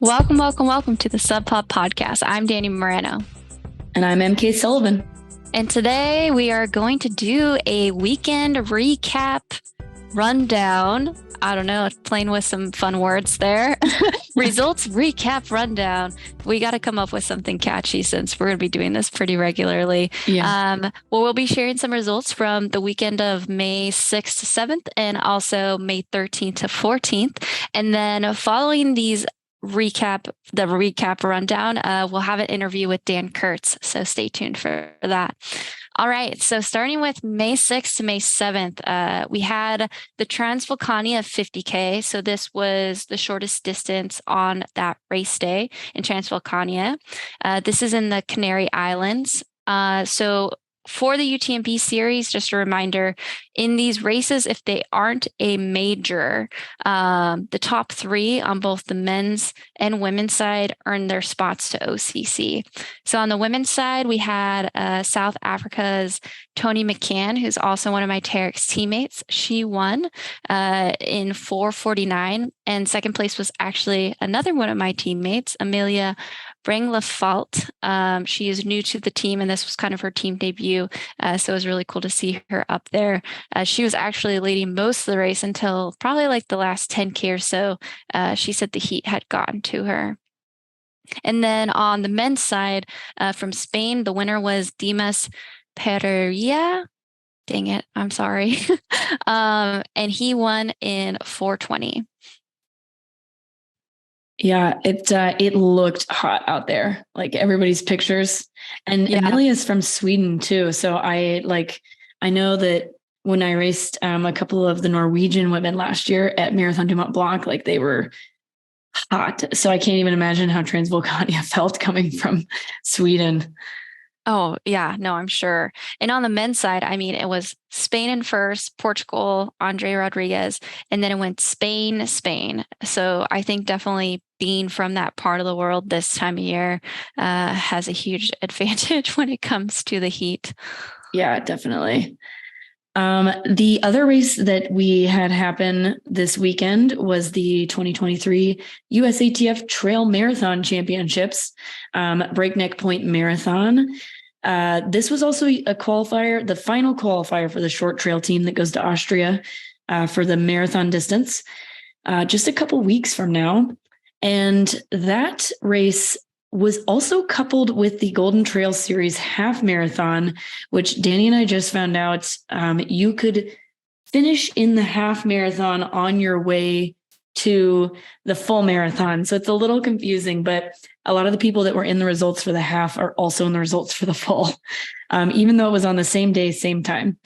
Welcome to the Sub Pop Podcast. I'm Danny Moreno. And I'm MK Sullivan. And today we are going to do a weekend recap rundown. I don't know, playing with some fun words there. Results recap rundown. We got to come up with something catchy since we're going to be doing this pretty regularly. Yeah. We'll be sharing some results from the weekend of May 6th to 7th and also May 13th to 14th. And then following the recap rundown, we'll have an interview with Dan Curts. So stay tuned for that. All right. So starting with May 6th to May 7th, we had the Transvolcania 50K. So this was the shortest distance on that race day in Transvolcania. This is in the Canary Islands. So for the UTMB series, just a reminder, in these races, if they aren't a major, the top three on both the men's and women's side earn their spots to OCC. So on the women's side, we had South Africa's Tony McCann, who's also one of my Terex teammates. She won in 4:49, and second place was actually another one of my teammates, Amelia Breng-Lefalt. She is new to the team, and this was kind of her team debut. So it was really cool to see her up there. She was actually leading most of the race until probably like the last 10K or so. She said the heat had gotten to her. And then on the men's side, from Spain, the winner was Dimas Pereira. Dang it, I'm sorry. And he won in 4:20. Yeah, it looked hot out there, like everybody's pictures. And yeah. Amelia's from Sweden too. So I know that when I raced a couple of the Norwegian women last year at Marathon du Mont Blanc, like they were hot. So I can't even imagine how Transvolcania felt coming from Sweden. Oh, yeah, no, I'm sure. And on the men's side, I mean, it was Spain in first, Portugal, Andre Rodriguez, and then it went Spain. So I think definitely being from that part of the world this time of year has a huge advantage when it comes to the heat. Yeah, definitely. The other race that we had happen this weekend was the 2023 USATF Trail Marathon Championships, Breakneck Point Marathon. This was also a qualifier, the final qualifier for the short trail team that goes to Austria for the marathon distance, just a couple weeks from now. And that race was also coupled with the Golden Trail Series half marathon, which Danny and I just found out you could finish in the half marathon on your way to the full marathon. So it's a little confusing, but a lot of the people that were in the results for the half are also in the results for the full, even though it was on the same day, same time.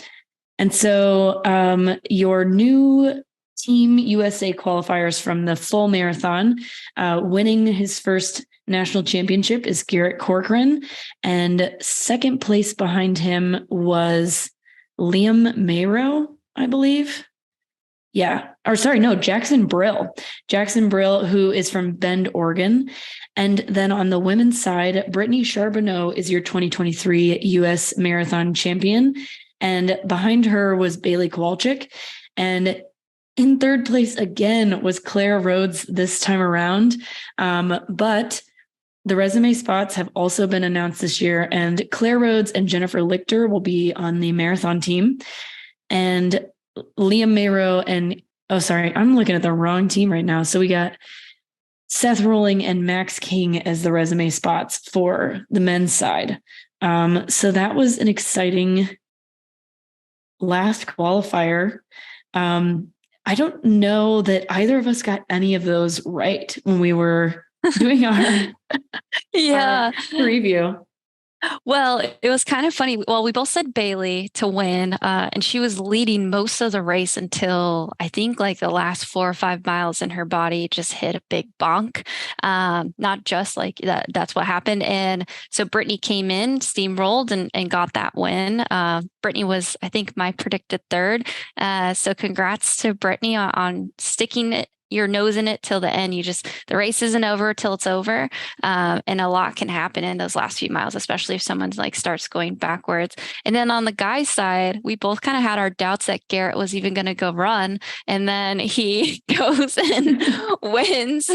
And so your new Team USA qualifiers from the full marathon, winning his first national championship is Garrett Corcoran, and second place behind him was Liam Mayrow, I believe. Yeah. Or sorry, no, Jackson Brill, who is from Bend, Oregon. And then on the women's side, Brittany Charbonneau is your 2023 US Marathon champion. And behind her was Bailey Kowalczyk. And in third place again was Claire Rhodes this time around. But the resume spots have also been announced this year, and Claire Rhodes and Jennifer Lichter will be on the marathon team. And Liam Mayrow I'm looking at the wrong team right now. So we got Seth Rolling and Max King as the resume spots for the men's side. So that was an exciting last qualifier. I don't know that either of us got any of those right when we were doing our review. Well, it was kind of funny. Well, we both said Bailey to win, and she was leading most of the race until I think like the last 4 or 5 miles, and her body just hit a big bonk. Not just like that. That's what happened. And so Brittany came in, steamrolled, and got that win. Brittany was, I think, my predicted third. So congrats to Brittany on sticking it your nose in it till the end. The race isn't over till it's over. And a lot can happen in those last few miles, especially if someone like starts going backwards. And then on the guys' side, we both kind of had our doubts that Garrett was even going to go run. And then he goes and wins.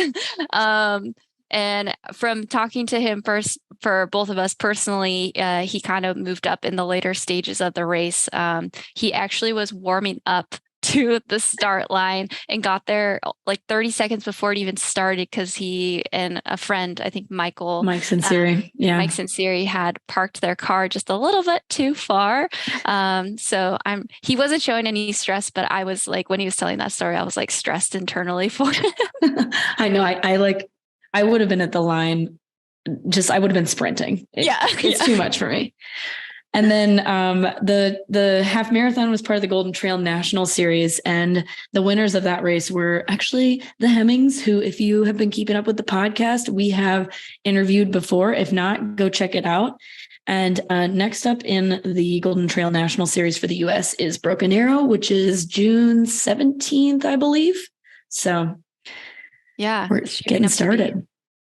And from talking to him first, for both of us personally, he kind of moved up in the later stages of the race. He actually was warming up to the start line and got there like 30 seconds before it even started because he and a friend, I think Mike Sinceri, Mike Sinceri had parked their car just a little bit too far. So he wasn't showing any stress, but I was like, when he was telling that story, I was like stressed internally for him. I know. I would have been at the line. I would have been sprinting. It's too much for me. And then the half marathon was part of the Golden Trail National Series. And the winners of that race were actually the Hemmings, who, if you have been keeping up with the podcast, we have interviewed before. If not, go check it out. And next up in the Golden Trail National Series for the US is Broken Arrow, which is June 17th, I believe. So yeah, we're getting started.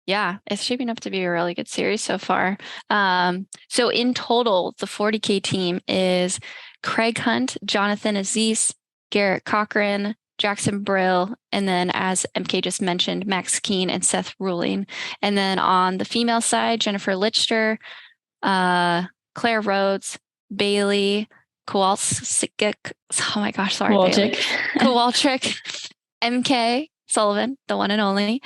Yeah, it's shaping up to be a really good series so far. So in total, the 40K team is Craig Hunt, Jonathan Aziz, Garrett Cochran, Jackson Brill, and then, as MK just mentioned, Max Keen and Seth Ruling. And then on the female side, Jennifer Lichter, Claire Rhodes, Bailey, Kowalczyk, oh my gosh, sorry, Kowalczyk, MK Sullivan, the one and only,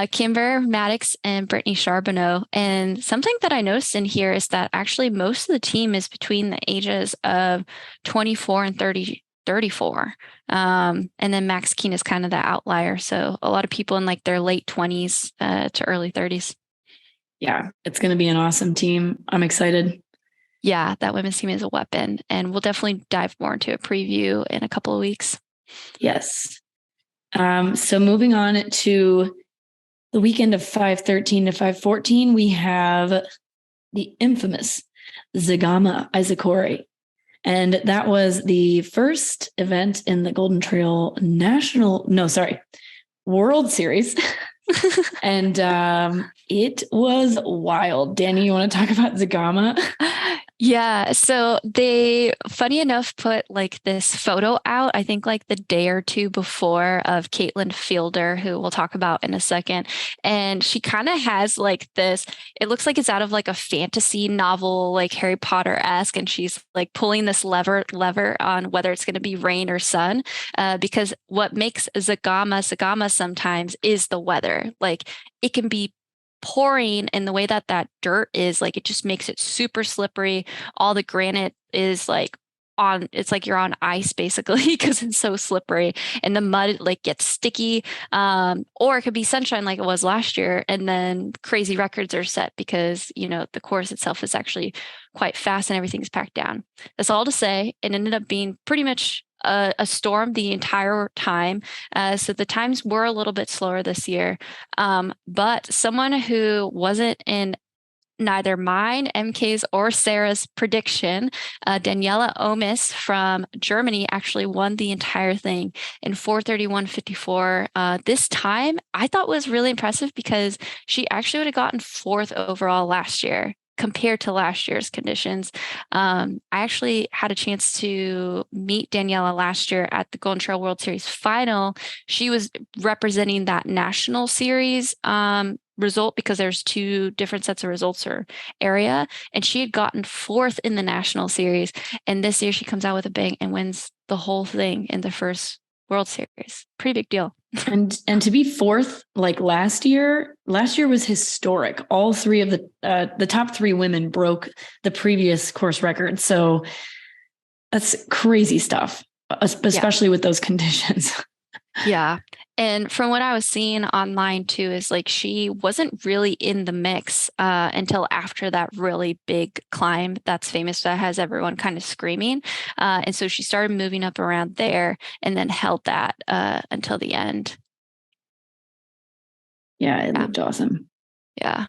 Kimber Maddox, and Brittany Charbonneau. And something that I noticed in here is that actually most of the team is between the ages of 24 and 34. And then Max Keen is kind of the outlier. So a lot of people in like their late 20s to early 30s. Yeah, it's going to be an awesome team. I'm excited. Yeah, that women's team is a weapon. And we'll definitely dive more into a preview in a couple of weeks. Yes. So moving on to the weekend of 5/13 to 5/14, we have the infamous Zagama Izakori. And that was the first event in the Golden Trail World Series. And it was wild. Danny, you want to talk about Zagama? Yeah. So they, funny enough, put like this photo out, I think like the day or two before, of Caitlin Fielder, who we'll talk about in a second. And she kind of has like this, it looks like it's out of like a fantasy novel, like Harry Potter-esque. And she's like pulling this lever on whether it's going to be rain or sun, because what makes Zagama sometimes is the weather. Like it can be pouring, and the way that dirt is, like, it just makes it super slippery. All the granite is like it's like you're on ice basically because it's so slippery, and the mud like gets sticky. Or it could be sunshine like it was last year, and then crazy records are set because the course itself is actually quite fast and everything's packed down. That's all to say it ended up being pretty much a storm the entire time. So the times were a little bit slower this year. But someone who wasn't in neither mine, MK's, or Sarah's prediction, Daniela Omis from Germany, actually won the entire thing in 4:31:54. This time I thought was really impressive because she actually would have gotten fourth overall last year compared to last year's conditions. I actually had a chance to meet Daniela last year at the Golden Trail World Series final. She was representing that national series result because there's two different sets of results or area, and she had gotten fourth in the national series, and this year she comes out with a bang and wins the whole thing in the first World Series. Pretty big deal. And to be fourth, like last year was historic. All three of the top three women broke the previous course record. So that's crazy stuff, especially with those conditions. Yeah. And from what I was seeing online too, is like she wasn't really in the mix until after that really big climb that's famous, that has everyone kind of screaming. And so she started moving up around there and then held that until the end. Yeah, it looked awesome. Yeah.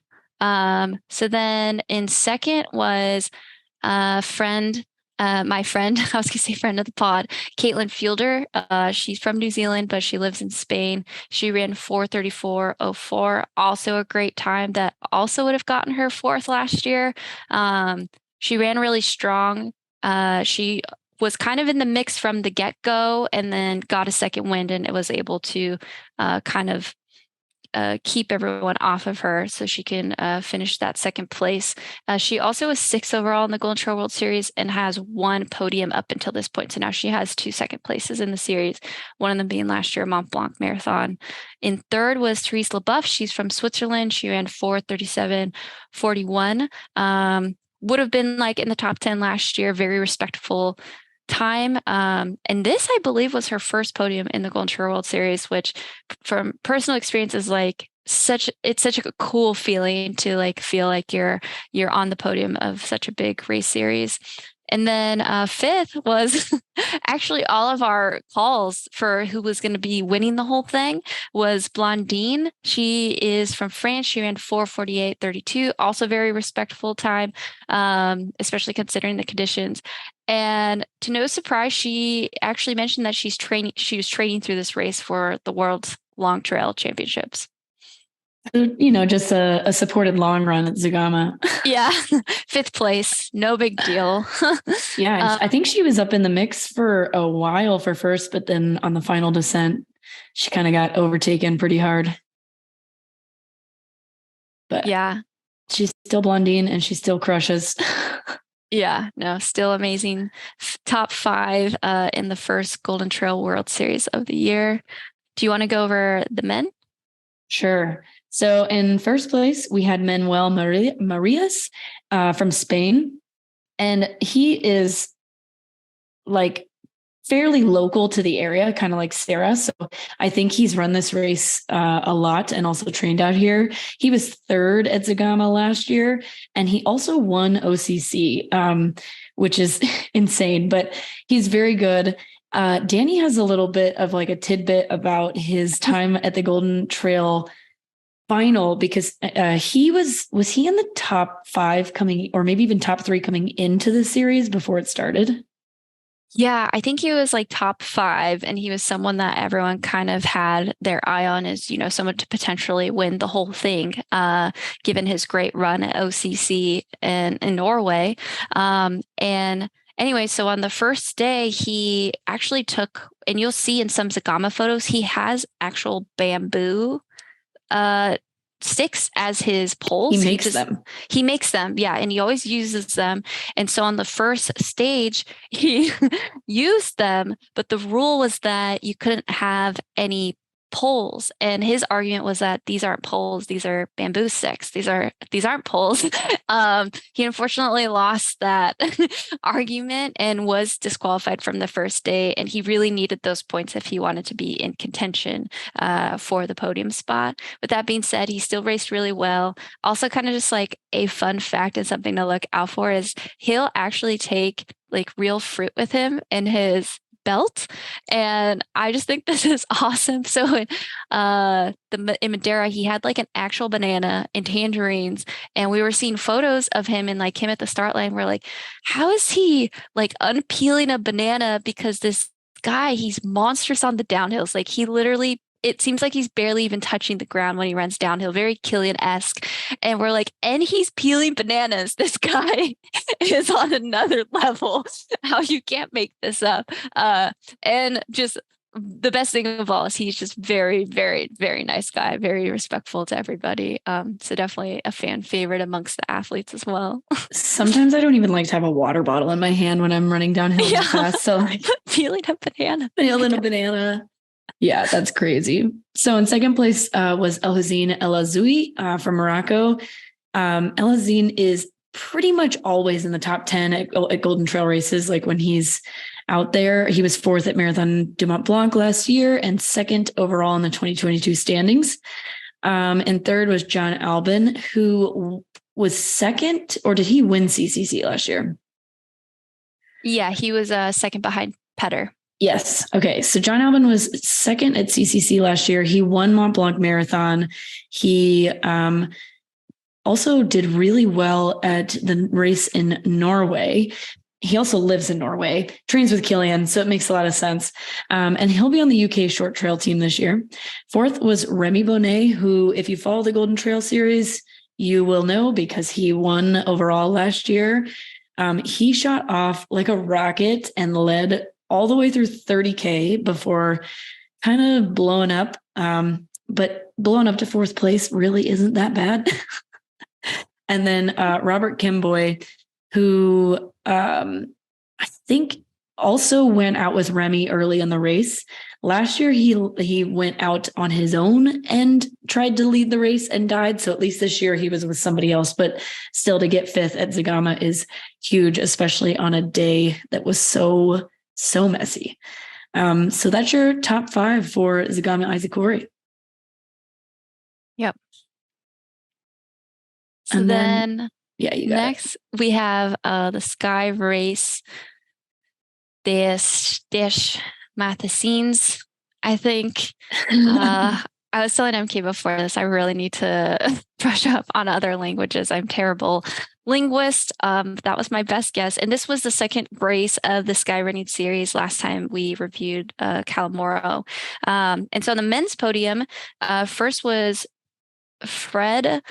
So then in second was my friend, I was going to say friend of the pod, Caitlin Fielder. She's from New Zealand, but she lives in Spain. She ran 4:34:04, also a great time that also would have gotten her fourth last year. She ran really strong. She was kind of in the mix from the get-go and then got a second wind and it was able to kind of keep everyone off of her so she can finish that second place. She also was 6th overall in the Golden Trail World Series and has one podium up until this point. So now she has 2 second places in the series, one of them being last year Mont Blanc Marathon. In third was Therese LeBoeuf. She's from Switzerland. She ran 4:37:41. Would have been like in the top 10 last year, very respectful time. And this, I believe, was her first podium in the Golden Trail World Series, which from personal experience is like it's such a cool feeling to like feel like you're on the podium of such a big race series. And then 5th was actually all of our calls for who was going to be winning the whole thing was Blondine. She is from France. She ran 4:48:32, also very respectful time, especially considering the conditions. And to no surprise, she actually mentioned that she was training through this race for the World Long Trail Championships. Just a supported long run at Zagama. Yeah, 5th place, no big deal. Yeah, I think she was up in the mix for a while for first, but then on the final descent, she kind of got overtaken pretty hard. But yeah, she's still Blondine and she still crushes. Yeah, no, still amazing. Top 5 in the first Golden Trail World Series of the year. Do you want to go over the men? Sure. So in first place, we had Manuel Marias from Spain. And he is like fairly local to the area, kind of like Sarah. So I think he's run this race a lot and also trained out here. He was 3rd at Zagama last year, and he also won OCC, which is insane, but he's very good. Danny has a little bit of like a tidbit about his time at the Golden Trail final, because was he in the top 5 coming, or maybe even top 3 coming into the series before it started? Yeah, I think he was like top 5, and he was someone that everyone kind of had their eye on as, someone to potentially win the whole thing, given his great run at OCC in Norway. And anyway, so on the first day, he actually took, and you'll see in some Zagama photos, he has actual bamboo sticks as his poles. He makes them, yeah, and he always uses them. And so on the first stage, he used them, but the rule was that you couldn't have any poles. And his argument was that these aren't poles, these are bamboo sticks. These aren't poles. He unfortunately lost that argument and was disqualified from the first day. And he really needed those points if he wanted to be in contention for the podium spot. With that being said, he still raced really well. Also, kind of just like a fun fact and something to look out for is he'll actually take like real fruit with him in his belt, and I just think this is awesome. So in Madeira, he had like an actual banana and tangerines, and we were seeing photos of him and like him at the start line. We're like, how is he like unpeeling a banana? Because this guy, he's monstrous on the downhills. Like he literally, it seems like he's barely even touching the ground when he runs downhill, very Killian-esque. And we're like, and he's peeling bananas. This guy is on another level. How you can't make this up. And just the best thing of all is he's just very, very, very nice guy, very respectful to everybody. So definitely a fan favorite amongst the athletes as well. Sometimes I don't even like to have a water bottle in my hand when I'm running downhill fast. So like peeling a banana. Yeah, that's crazy. So in second place was Elhazine El Azoui from Morocco. Elhazine is pretty much always in the top 10 at Golden Trail races. Like when he's out there, he was 4th at Marathon du Mont Blanc last year and 2nd overall in the 2022 standings. And 3rd was John Albin, who was 2nd, or did he win CCC last year? Yeah, he was 2nd behind Petter. Yes. Okay. So John Albin was 2nd at CCC last year. He won Mont Blanc Marathon. He also did really well at the race in Norway. He also lives in Norway, trains with Killian, so it makes a lot of sense. And he'll be on the UK short trail team this year. 4th was Remy Bonnet, who, if you follow the Golden Trail series, you will know because he won overall last year. He shot off like a rocket and led all the way through 30K before kind of blowing up. but blowing up to fourth place really isn't that bad. And then Robert Kimboy, who I think also went out with Remy early in the race. Last year, he went out on his own and tried to lead the race and died. So at least this year he was with somebody else, but still to get fifth at Zagama is huge, especially on a day that was so messy. So that's your top 5 for Zagama Izakuri. Yep. So And then yeah, you got next we have the Sky Race Dash Mathesines, I think. I was telling MK before this, I really need to brush up on other languages. I'm terrible linguist. That was my best guess. And this was the second race of the Sky Running series last time we reviewed Calamoro. And so on the men's podium, first was Fred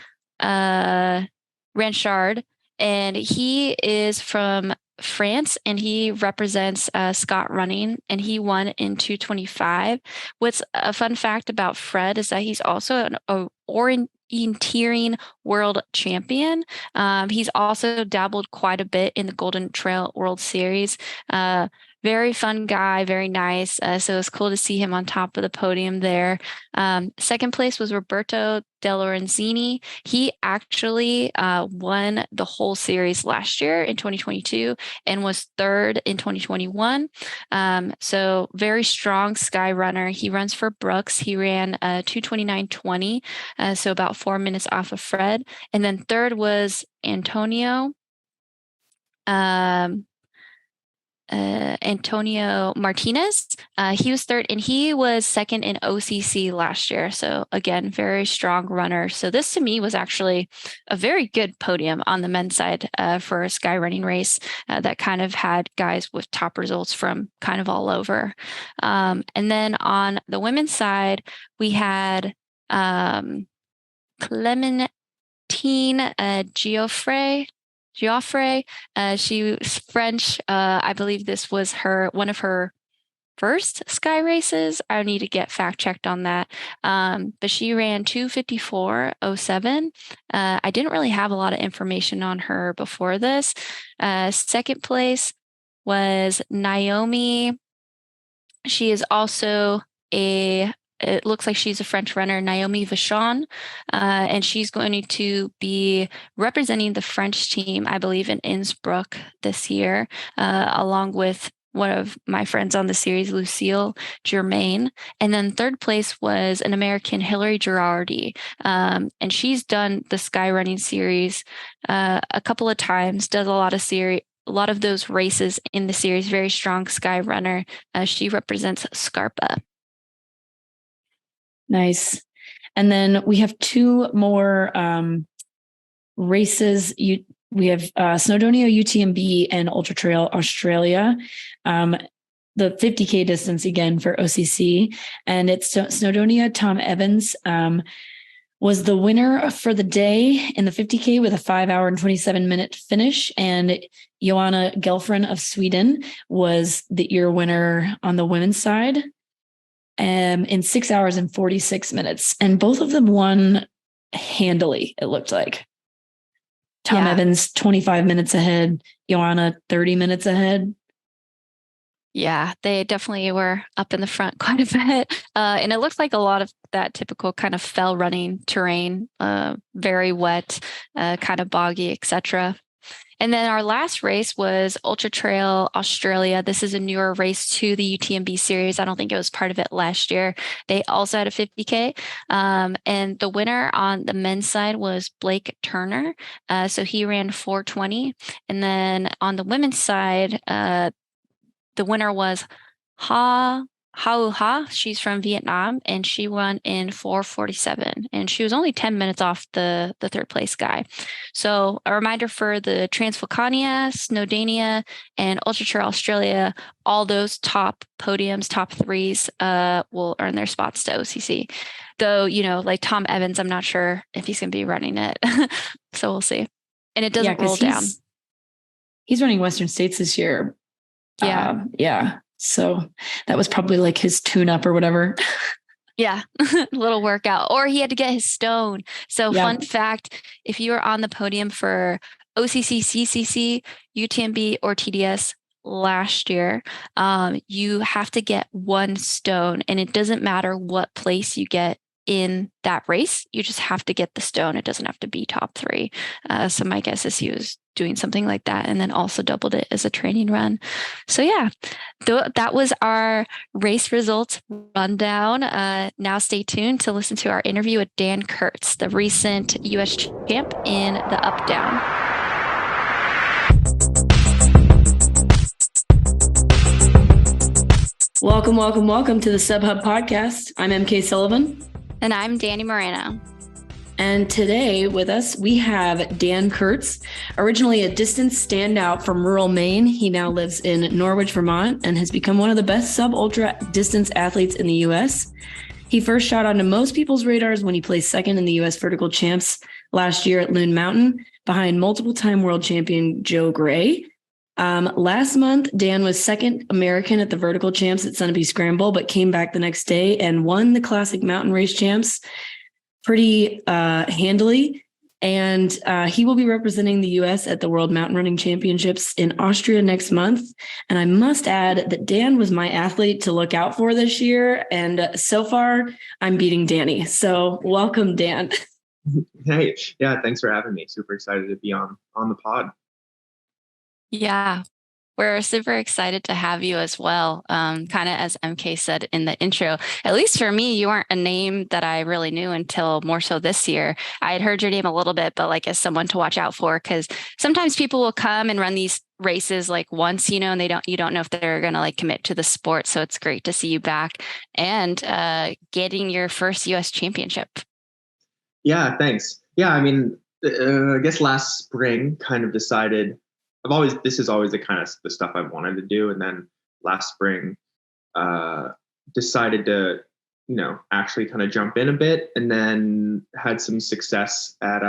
Ranchard, and he is from France, and he represents Scott Running, and he won in 2:25. What's a fun fact about Fred is that he's also an orienteering world champion. He's also dabbled quite a bit in the Golden Trail World Series. Very fun guy, very nice. So it's cool to see him on top of the podium there. Second place was Roberto De Lorenzini. He actually won the whole series last year in 2022 and was third in 2021. So very strong sky runner. He runs for Brooks. He ran 2:29.20, so about 4 minutes off of Fred. And then third was Antonio Martinez. He was third, and he was second in OCC last year. So again, very strong runner. So this to me was actually a very good podium on the men's side for a sky running race that kind of had guys with top results from kind of all over. And then on the women's side, we had Clementine Geoffrey. She was French. I believe this was one of her first sky races. I need to get fact checked on that. But she ran 2:54.07. I didn't really have a lot of information on her before this. Second place was Naomi. She is also it looks like she's a French runner, Naomi Vachon, and she's going to be representing the French team, I believe, in Innsbruck this year, along with one of my friends on the series, Lucille Germain. And then third place was an American, Hillary Girardi, and she's done the sky running series a couple of times, does a lot of those races in the series, very strong sky runner. She represents Scarpa. Nice. And then we have 2 more races. We have Snowdonia UTMB and Ultra Trail Australia. The 50K distance again for OCC. And it's Snowdonia. Tom Evans was the winner for the day in the 50K with a 5 hour and 27-minute finish. And Johanna Gelfren of Sweden was the year winner on the women's side. In 6 hours and 46 minutes. And both of them won handily, it looked like. Tom Evans, 25 minutes ahead. Joanna, 30 minutes ahead. Yeah, they definitely were up in the front quite a bit. And it looked like a lot of that typical kind of fell running terrain, very wet, kind of boggy, etc. And then our last race was Ultra Trail Australia. This is a newer race to the UTMB series. I don't think it was part of it last year. They also had a 50K. And the winner on the men's side was Blake Turner. So he ran 4:20. And then on the women's side, the winner was Ha. She's from Vietnam, and she won in 4:47, and she was only 10 minutes off the third place guy. So a reminder for the Transvolcania, Snowdonia, and Ultra Trail Australia, all those top podiums, top threes, will earn their spots to OCC. Though, like Tom Evans, I'm not sure if he's going to be running it. So we'll see. And it doesn't roll down. He's running Western States this year. Yeah. Yeah. So that was probably like his tune-up or whatever. Yeah, little workout. Or he had to get his stone. So, Yeah. fun fact, if you are on the podium for OCC, CCC, UTMB, or TDS last year, you have to get one stone. And it doesn't matter what place you get in that race, you just have to get the stone. It doesn't have to be top three. So, my guess is he was doing something like that and then also doubled it as a training run. So, yeah, that was our race results rundown. Now stay tuned to listen to our interview with Dan Curts, the recent US champ in the up down. Welcome, welcome, welcome to the SubHub podcast. I'm MK Sullivan. And I'm Danny Moreno. And today with us, we have Dan Curts, originally a distance standout from rural Maine. He now lives in Norwich, Vermont, and has become one of the best sub-ultra distance athletes in the U.S. He first shot onto most people's radars when he placed second in the U.S. vertical champs last year at Loon Mountain, behind multiple-time world champion Joe Gray. Last month, Dan was second American at the vertical champs at Sunapee Scramble, but came back the next day and won the classic mountain race champs pretty handily. And he will be representing the U.S. at the World Mountain Running Championships in Austria next month. And I must add that Dan was my athlete to look out for this year. And so far, I'm beating Danny. So welcome, Dan. Hey, yeah, thanks for having me. Super excited to be on the pod. Yeah, we're super excited to have you as well. Kind of as MK said in the intro, at least for me, you weren't a name that I really knew until more so this year. I had heard your name a little bit, but like as someone to watch out for, because sometimes people will come and run these races like once, and you don't know if they're going to like commit to the sport. So it's great to see you back and getting your first US championship. Yeah, thanks. Yeah, I mean, I guess last spring kind of decided this is always the kind of the stuff I've wanted to do. And then last spring, decided to, actually kind of jump in a bit, and then had some success at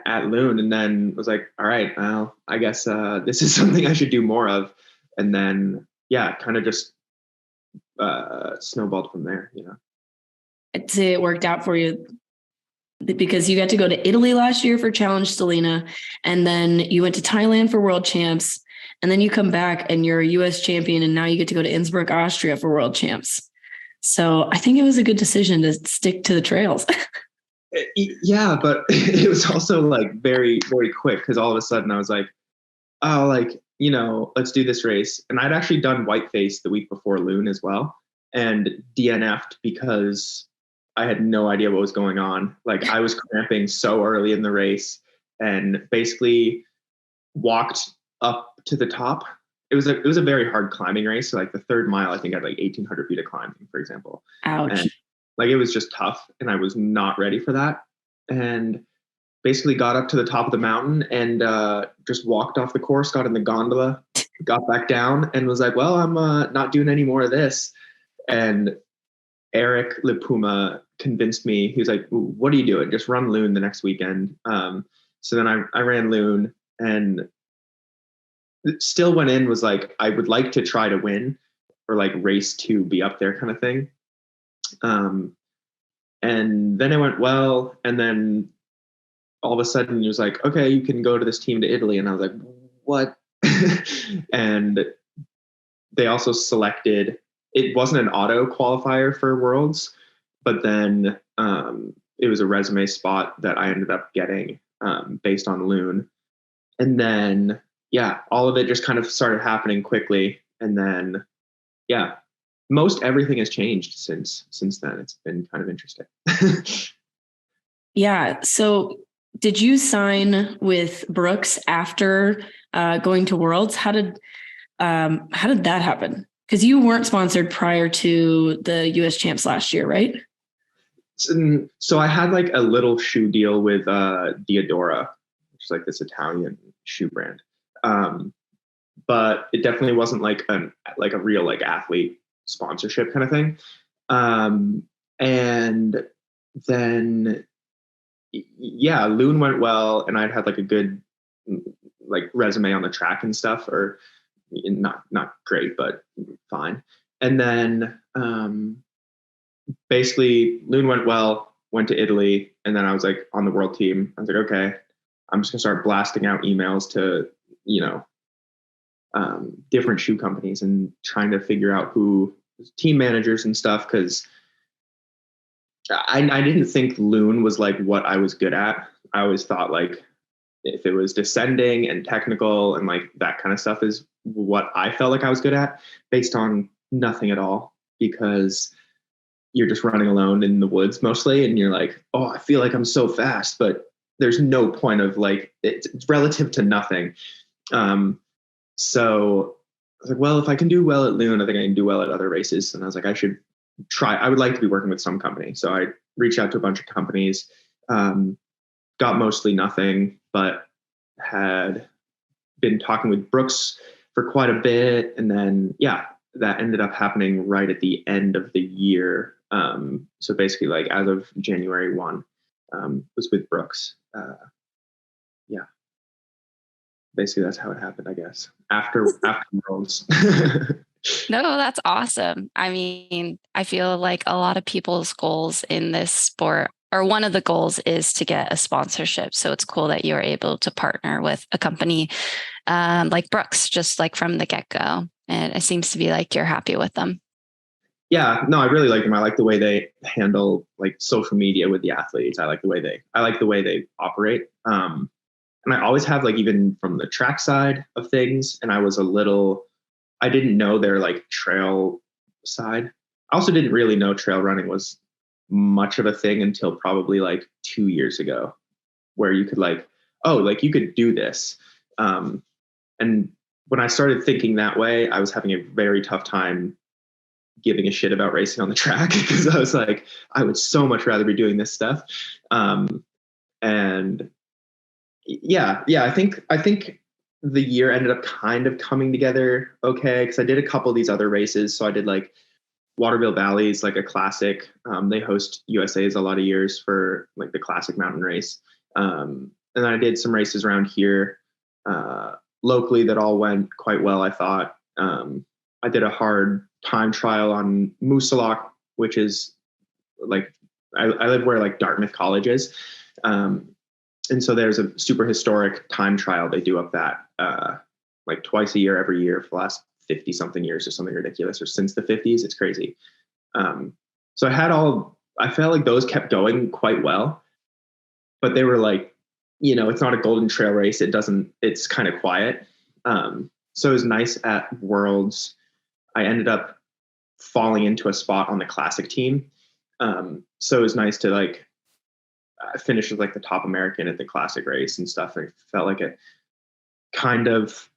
Loon, and then was like, all right, well, I guess this is something I should do more of. And then, yeah, kind of just snowballed from there, I'd say it worked out for you because you got to go to Italy last year for Challenge Salina, and then you went to Thailand for World Champs, and then you come back and you're a U.S. champion, and now you get to go to Innsbruck, Austria for World Champs. So I think it was a good decision to stick to the trails. Yeah, but it was also like very, very quick, because all of a sudden I was like, oh, like, let's do this race. And I'd actually done Whiteface the week before Loon as well, and DNF'd because I had no idea what was going on. Like, I was cramping so early in the race, and basically walked up to the top. It was a very hard climbing race. So like the third mile, I think I had like 1,800 feet of climbing, for example. Ouch. And like, it was just tough, and I was not ready for that. And basically got up to the top of the mountain and just walked off the course, got in the gondola, got back down, and was like, well, I'm not doing any more of this. And Eric Lipuma convinced me. He was like, what are you doing? Just run Loon the next weekend. So then I ran Loon, and still went in, was like, I would like to try to win, or like race to be up there kind of thing. And then it went well. And then all of a sudden he was like, okay, you can go to this team to Italy. And I was like, what? And they also selected, it wasn't an auto qualifier for Worlds, but then it was a resume spot that I ended up getting based on Loon. And then, yeah, all of it just kind of started happening quickly. And then, yeah, most everything has changed since then. It's been kind of interesting. Yeah. So did you sign with Brooks after going to Worlds? How did that happen? Because you weren't sponsored prior to the US champs last year, right? So I had like a little shoe deal with Diadora, which is like this Italian shoe brand. But it definitely wasn't like a real like athlete sponsorship kind of thing. And then, yeah, Loon went well, and I'd had like a good like resume on the track and stuff, or not great, but fine. And then basically Loon went well, went to Italy, and then I was like on the world team. I was like, okay, I'm just gonna start blasting out emails to, you know, different shoe companies and trying to figure out who team managers and stuff. Cause I didn't think Loon was like what I was good at. I always thought like if it was descending and technical and like that kind of stuff is what I felt like I was good at, based on nothing at all, because you're just running alone in the woods mostly. And you're like, oh, I feel like I'm so fast, but there's no point of like, it's relative to nothing. So I was like, well, if I can do well at Loon, I think I can do well at other races. And I was like, I should try. I would like to be working with some company. So I reached out to a bunch of companies, got mostly nothing, but had been talking with Brooks for quite a bit. And then, yeah, that ended up happening right at the end of the year. So basically like as of January 1, was with Brooks. Yeah. Basically that's how it happened, I guess. After Worlds. No, that's awesome. I mean, I feel like a lot of people's goals in this sport, or one of the goals, is to get a sponsorship. So it's cool that you're able to partner with a company like Brooks, just like from the get-go. And it seems to be like you're happy with them. Yeah, no, I really like them. I like the way they handle like social media with the athletes. I like the way they operate. And I always have like, even from the track side of things, and I didn't know their like trail side. I also didn't really know trail running was much of a thing until probably like 2 years ago, where you could like, oh, like you could do this. And when I started thinking that way, I was having a very tough time giving a shit about racing on the track, because I was like, I would so much rather be doing this stuff. And yeah, I think the year ended up kind of coming together okay, because I did a couple of these other races. So I did like Waterville Valley's like a classic. They host USA's a lot of years for like the classic mountain race. And then I did some races around here locally that all went quite well, I thought. I did a hard time trial on Moosilauke, which is like, I live where like Dartmouth College is. And so there's a super historic time trial they do up that like twice a year, every year for the last 50 something years or something ridiculous, or since the 50s. It's crazy. So I felt like those kept going quite well, but they were like, you know, it's not a golden trail race. It's kind of quiet. So it was nice at Worlds. I ended up falling into a spot on the classic team. So it was nice to like finish with like the top American at the classic race and stuff. I felt like it kind of,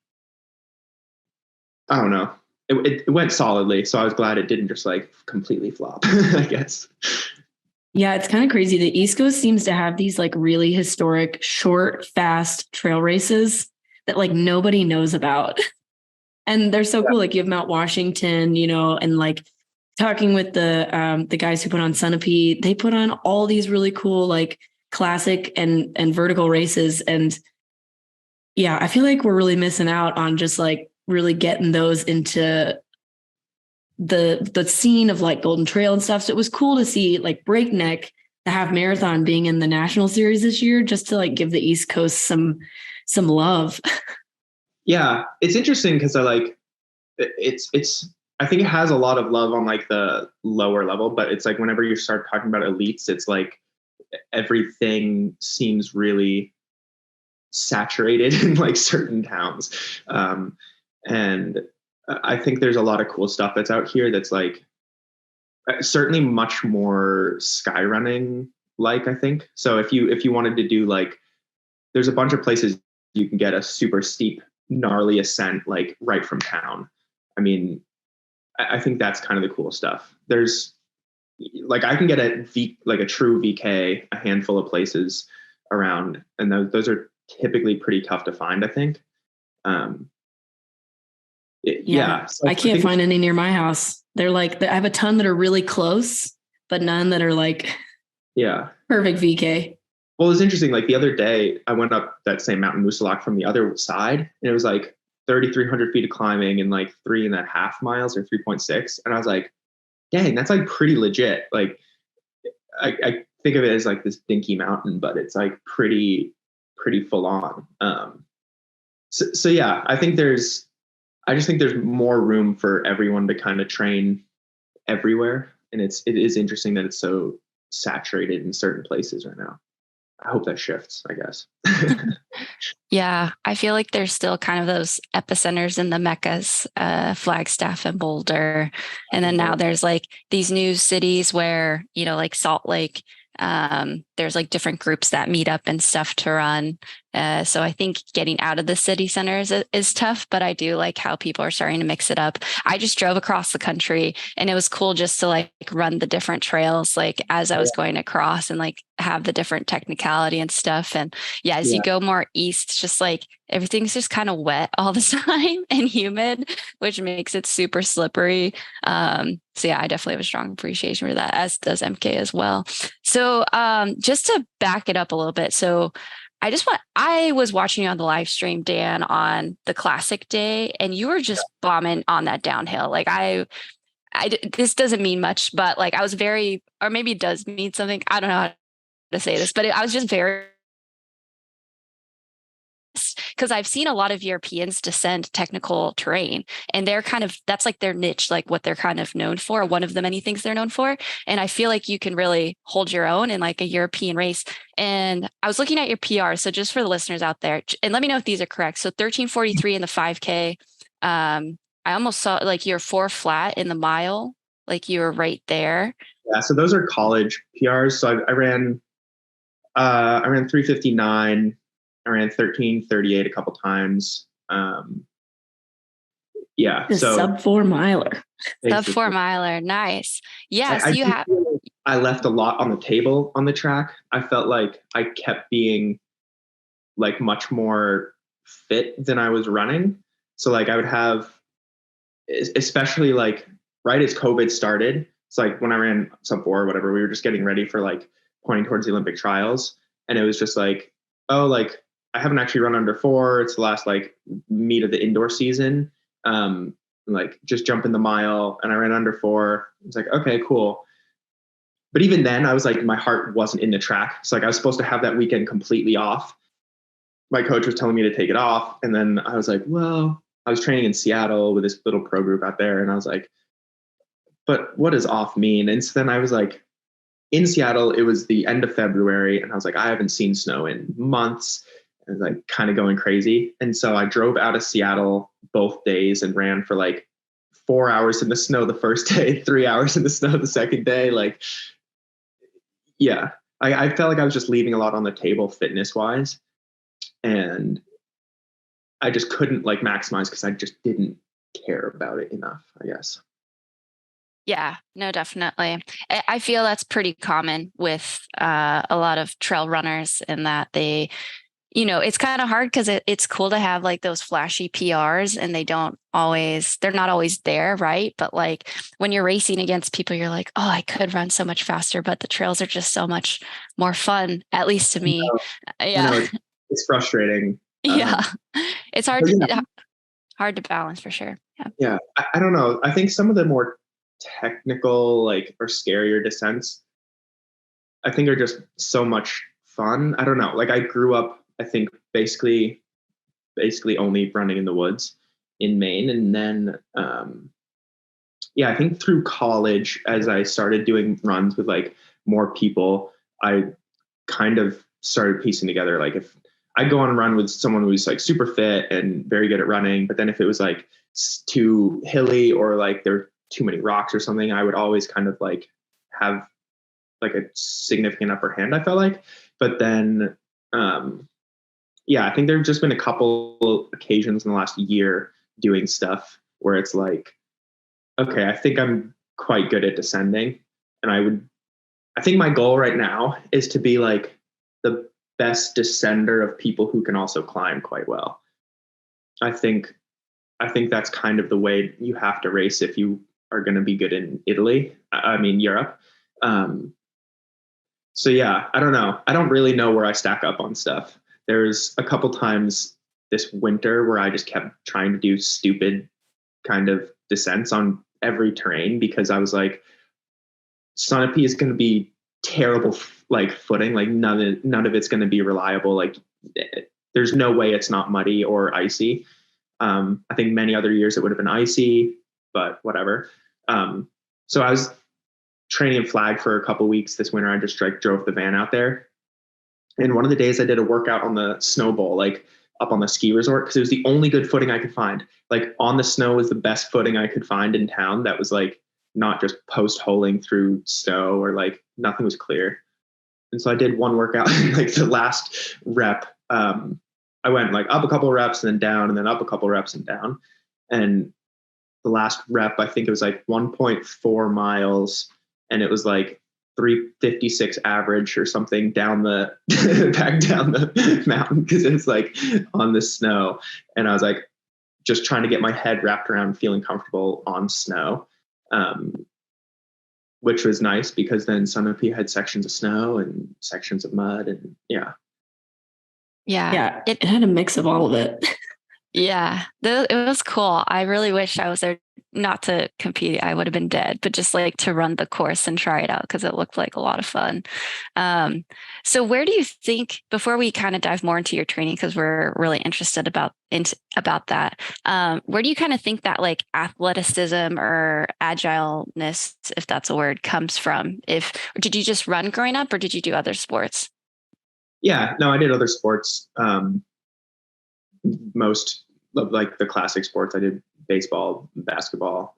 I don't know, it went solidly. So I was glad it didn't just like completely flop, I guess. Yeah, it's kind of crazy. The East Coast seems to have these like really historic, short, fast trail races that like nobody knows about. And they're so cool. Like you have Mount Washington, you know, and like talking with the guys who put on Sunapee, they put on all these really cool like classic and vertical races. And yeah, I feel like we're really missing out on just like really getting those into the scene of like Golden Trail and stuff. So it was cool to see like Breakneck, the half marathon, being in the national series this year, just to like give the East Coast some love. Yeah, it's interesting because I think it has a lot of love on like the lower level, but it's like whenever you start talking about elites, it's like everything seems really saturated in like certain towns. And I think there's a lot of cool stuff that's out here that's like certainly much more sky running like, I think. So if you wanted to do like, there's a bunch of places you can get a super steep, gnarly ascent like right from town. I mean, I think that's kind of the cool stuff. There's like, I can get like a true VK, a handful of places around, and those are typically pretty tough to find, I think. So I can't find any near my house. They're like, I have a ton that are really close, but none that are like, perfect VK. Well, it's interesting. Like the other day, I went up that same mountain, Moosilauke, from the other side, and it was like 3,300 feet of climbing and like 3.5 miles or 3.6. And I was like, dang, that's like pretty legit. Like I think of it as like this dinky mountain, but it's like pretty full on. So yeah, I just think there's more room for everyone to kind of train everywhere. And it is interesting that it's so saturated in certain places right now. I hope that shifts, I guess. Yeah, I feel like there's still kind of those epicenters in the Meccas, Flagstaff and Boulder. And then now there's like these new cities where, like Salt Lake, there's like different groups that meet up and stuff to run. So I think getting out of the city centers is tough, but I do like how people are starting to mix it up. I just drove across the country and it was cool just to like run the different trails, like as I was going across and like have the different technicality and stuff. And yeah, as you go more east, it's just like everything's just kind of wet all the time and humid, which makes it super slippery. So yeah, I definitely have a strong appreciation for that, as does MK as well. So just to back it up a little bit. So I was watching you on the live stream, Dan, on the classic day, and you were just bombing on that downhill. Like this doesn't mean much, but like I was very, or maybe it does mean something. I don't know how to say this, but I was just very, because I've seen a lot of Europeans descend technical terrain and that's like their niche, like what they're kind of known for, one of the many things they're known for. And I feel like you can really hold your own in like a European race. And I was looking at your PR. So just for the listeners out there, and let me know if these are correct. So 13:43 in the 5K. I almost saw like your 4 flat in the mile, like you were right there. Yeah. So those are college PRs. So I ran 3:59. I ran 13:38 a couple times. Yeah. So sub 4 miler. Sub 4 miler. Nice. Yeah. So I left a lot on the table on the track. I felt like I kept being like much more fit than I was running. So like I would have, especially like right as COVID started. It's like when I ran sub 4 or whatever, we were just getting ready for like pointing towards the Olympic trials. And it was just like, oh, like I haven't actually run under 4. It's the last like meet of the indoor season. Like just jump in the mile, and I ran under 4. It's like, okay, cool. But even then I was like, my heart wasn't in the track. So like I was supposed to have that weekend completely off. My coach was telling me to take it off. And then I was like, well, I was training in Seattle with this little pro group out there. And I was like, but what does off mean? And so then I was like, in Seattle, it was the end of February. And I was like, I haven't seen snow in months. And like kind of going crazy. And so I drove out of Seattle both days and ran for like 4 hours in the snow the first day, 3 hours in the snow the second day. Like, yeah, I felt like I was just leaving a lot on the table fitness wise. And I just couldn't like maximize because I just didn't care about it enough, I guess. Yeah, no, definitely. I feel that's pretty common with a lot of trail runners in that they, it's kind of hard because it's cool to have like those flashy PRs and they're not always there, right? But like when you're racing against people, you're like, oh, I could run so much faster, but the trails are just so much more fun, at least to me. Yeah. It's frustrating. Yeah. It's hard to balance for sure. Yeah. I don't know. I think some of the more technical like or scarier descents I think are just so much fun. I don't know, like I grew up I think basically only running in the woods in Maine, and then I think through college as I started doing runs with like more people, I kind of started piecing together like if I go on a run with someone who's like super fit and very good at running, but then if it was like too hilly or like there were too many rocks or something, I would always kind of like have like a significant upper hand, I felt like. But then I think there've just been a couple occasions in the last year doing stuff where it's like, okay, I think I'm quite good at descending. And I think my goal right now is to be like the best descender of people who can also climb quite well. I think that's kind of the way you have to race if you are going to be good in Europe. So yeah, I don't know. I don't really know where I stack up on stuff. There's a couple times this winter where I just kept trying to do stupid kind of descents on every terrain because I was like, Sunapee is going to be terrible, like footing, like none of it's going to be reliable. Like there's no way it's not muddy or icy. I think many other years it would have been icy, but whatever. So I was training in Flag for a couple of weeks this winter. I just like drove the van out there. And one of the days I did a workout on the snow bowl, like up on the ski resort, because it was the only good footing I could find. Like on the snow was the best footing I could find in town. That was like not just post holing through snow or like nothing was clear. And so I did one workout, like the last rep, I went like up a couple of reps and then down and then up a couple of reps and down. And the last rep, I think it was like 1.4 miles and it was like 356 average or something down the back down the mountain because it was like on the snow. And I was like just trying to get my head wrapped around feeling comfortable on snow, which was nice because then Sunapee had sections of snow and sections of mud and yeah. Yeah, it had a mix of all of it. Yeah, it was cool. I really wish I was there, not to compete. I would have been dead, but just like to run the course and try it out because it looked like a lot of fun. So where do you think, before we kind of dive more into your training, because we're really interested about that, where do you kind of think that like athleticism or agileness, if that's a word, comes from? Did you just run growing up or did you do other sports? Yeah, no, I did other sports. Most of like the classic sports. I did baseball, basketball,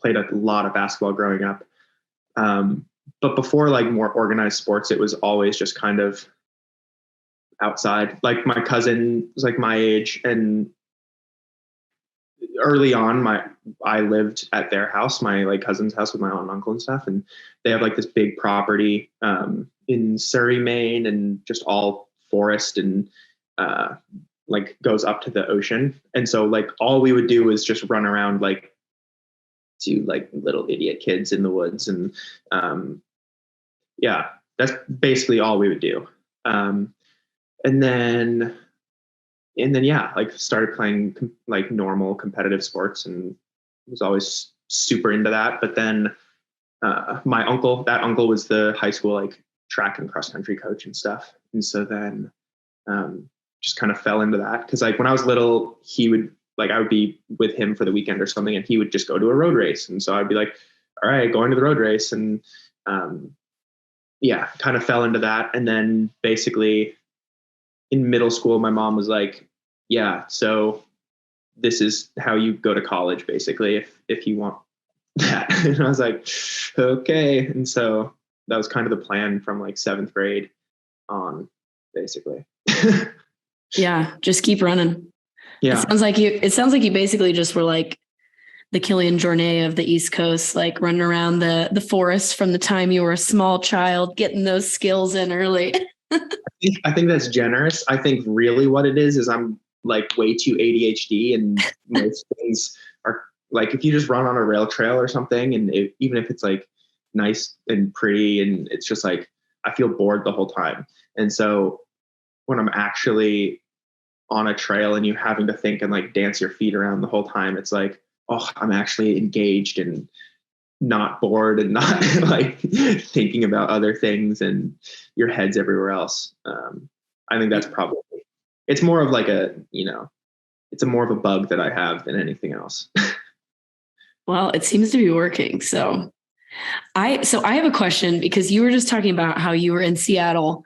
played a lot of basketball growing up. But before like more organized sports, it was always just kind of outside. Like my cousin was like my age and early on I lived at their house, my like cousin's house with my aunt and uncle and stuff. And they have like this big property in Surrey, Maine, and just all forest and like goes up to the ocean. And so like all we would do was just run around like to like little idiot kids in the woods. And yeah, that's basically all we would do. And then yeah, like started playing like normal competitive sports and was always super into that. But then my uncle, that uncle was the high school like track and cross country coach and stuff. And so then just kind of fell into that because like when I was little, he would like I would be with him for the weekend or something, and he would just go to a road race, and so I'd be like, all right, going to the road race, and yeah, kind of fell into that. And then basically in middle school, my mom was like, yeah, so this is how you go to college, basically, if you want that. And I was like, okay. And so that was kind of the plan from like 7th grade on, basically. Yeah, just keep running. Yeah. It sounds like you basically just were like the Kilian Jornet of the East Coast, like running around the forest from the time you were a small child, getting those skills in early. I think that's generous. I think really what it is I'm like way too ADHD, and most things are like if you just run on a rail trail or something, and even if it's like nice and pretty, and it's just like I feel bored the whole time. And so when I'm actually on a trail and you having to think and like dance your feet around the whole time, it's like, oh, I'm actually engaged and not bored and not like thinking about other things and your head's everywhere else. I think that's probably, it's more of like it's more of a bug that I have than anything else. Well, it seems to be working. So I have a question because you were just talking about how you were in Seattle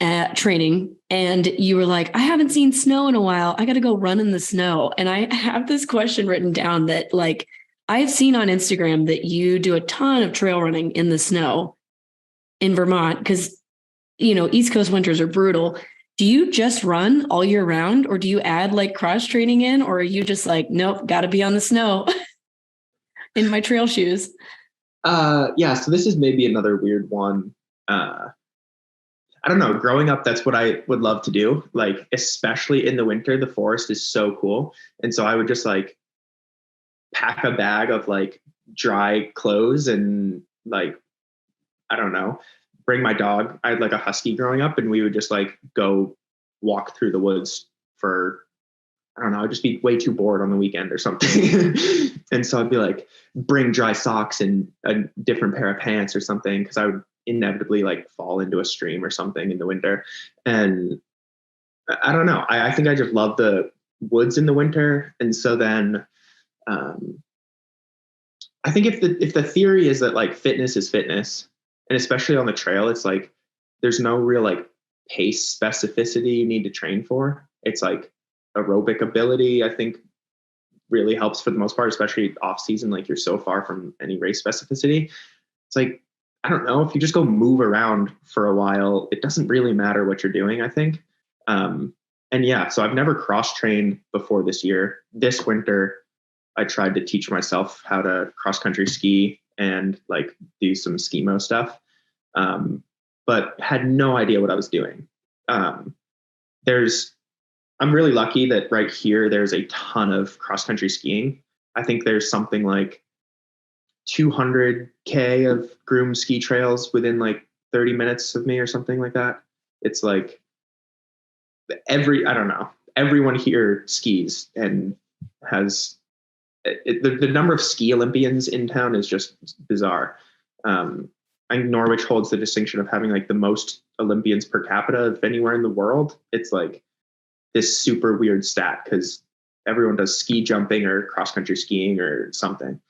at training and you were like, I haven't seen snow in a while. I got to go run in the snow. And I have this question written down that like, I've seen on Instagram that you do a ton of trail running in the snow in Vermont because, East Coast winters are brutal. Do you just run all year round or do you add like cross training in, or are you just like, nope, got to be on the snow in my trail shoes? Yeah. So this is maybe another weird one. I don't know. Growing up, that's what I would love to do. Like, especially in the winter, the forest is so cool. And so I would just like pack a bag of like dry clothes and like, I don't know, bring my dog. I had like a husky growing up and we would just like go walk through the woods for I don't know, I'd just be way too bored on the weekend or something. And so I'd be like, bring dry socks and a different pair of pants or something, because I would inevitably like fall into a stream or something in the winter. And I don't know. I think I just love the woods in the winter. And so then I think if the theory is that like fitness is fitness, and especially on the trail, it's like there's no real like pace specificity you need to train for. It's like aerobic ability, I think, really helps for the most part, especially off season. Like you're so far from any race specificity. It's like, I don't know, if you just go move around for a while, it doesn't really matter what you're doing, I think. And yeah, so I've never cross trained before this year. This winter, I tried to teach myself how to cross country ski and like do some skimo stuff, but had no idea what I was doing. I'm really lucky that right here there's a ton of cross country skiing. I think there's something like 200K of groomed ski trails within like 30 minutes of me or something like that. It's like I don't know, everyone here skis and has the number of ski Olympians in town is just bizarre. I think Norwich holds the distinction of having like the most Olympians per capita of anywhere in the world. It's like this super weird stat because everyone does ski jumping or cross country skiing or something.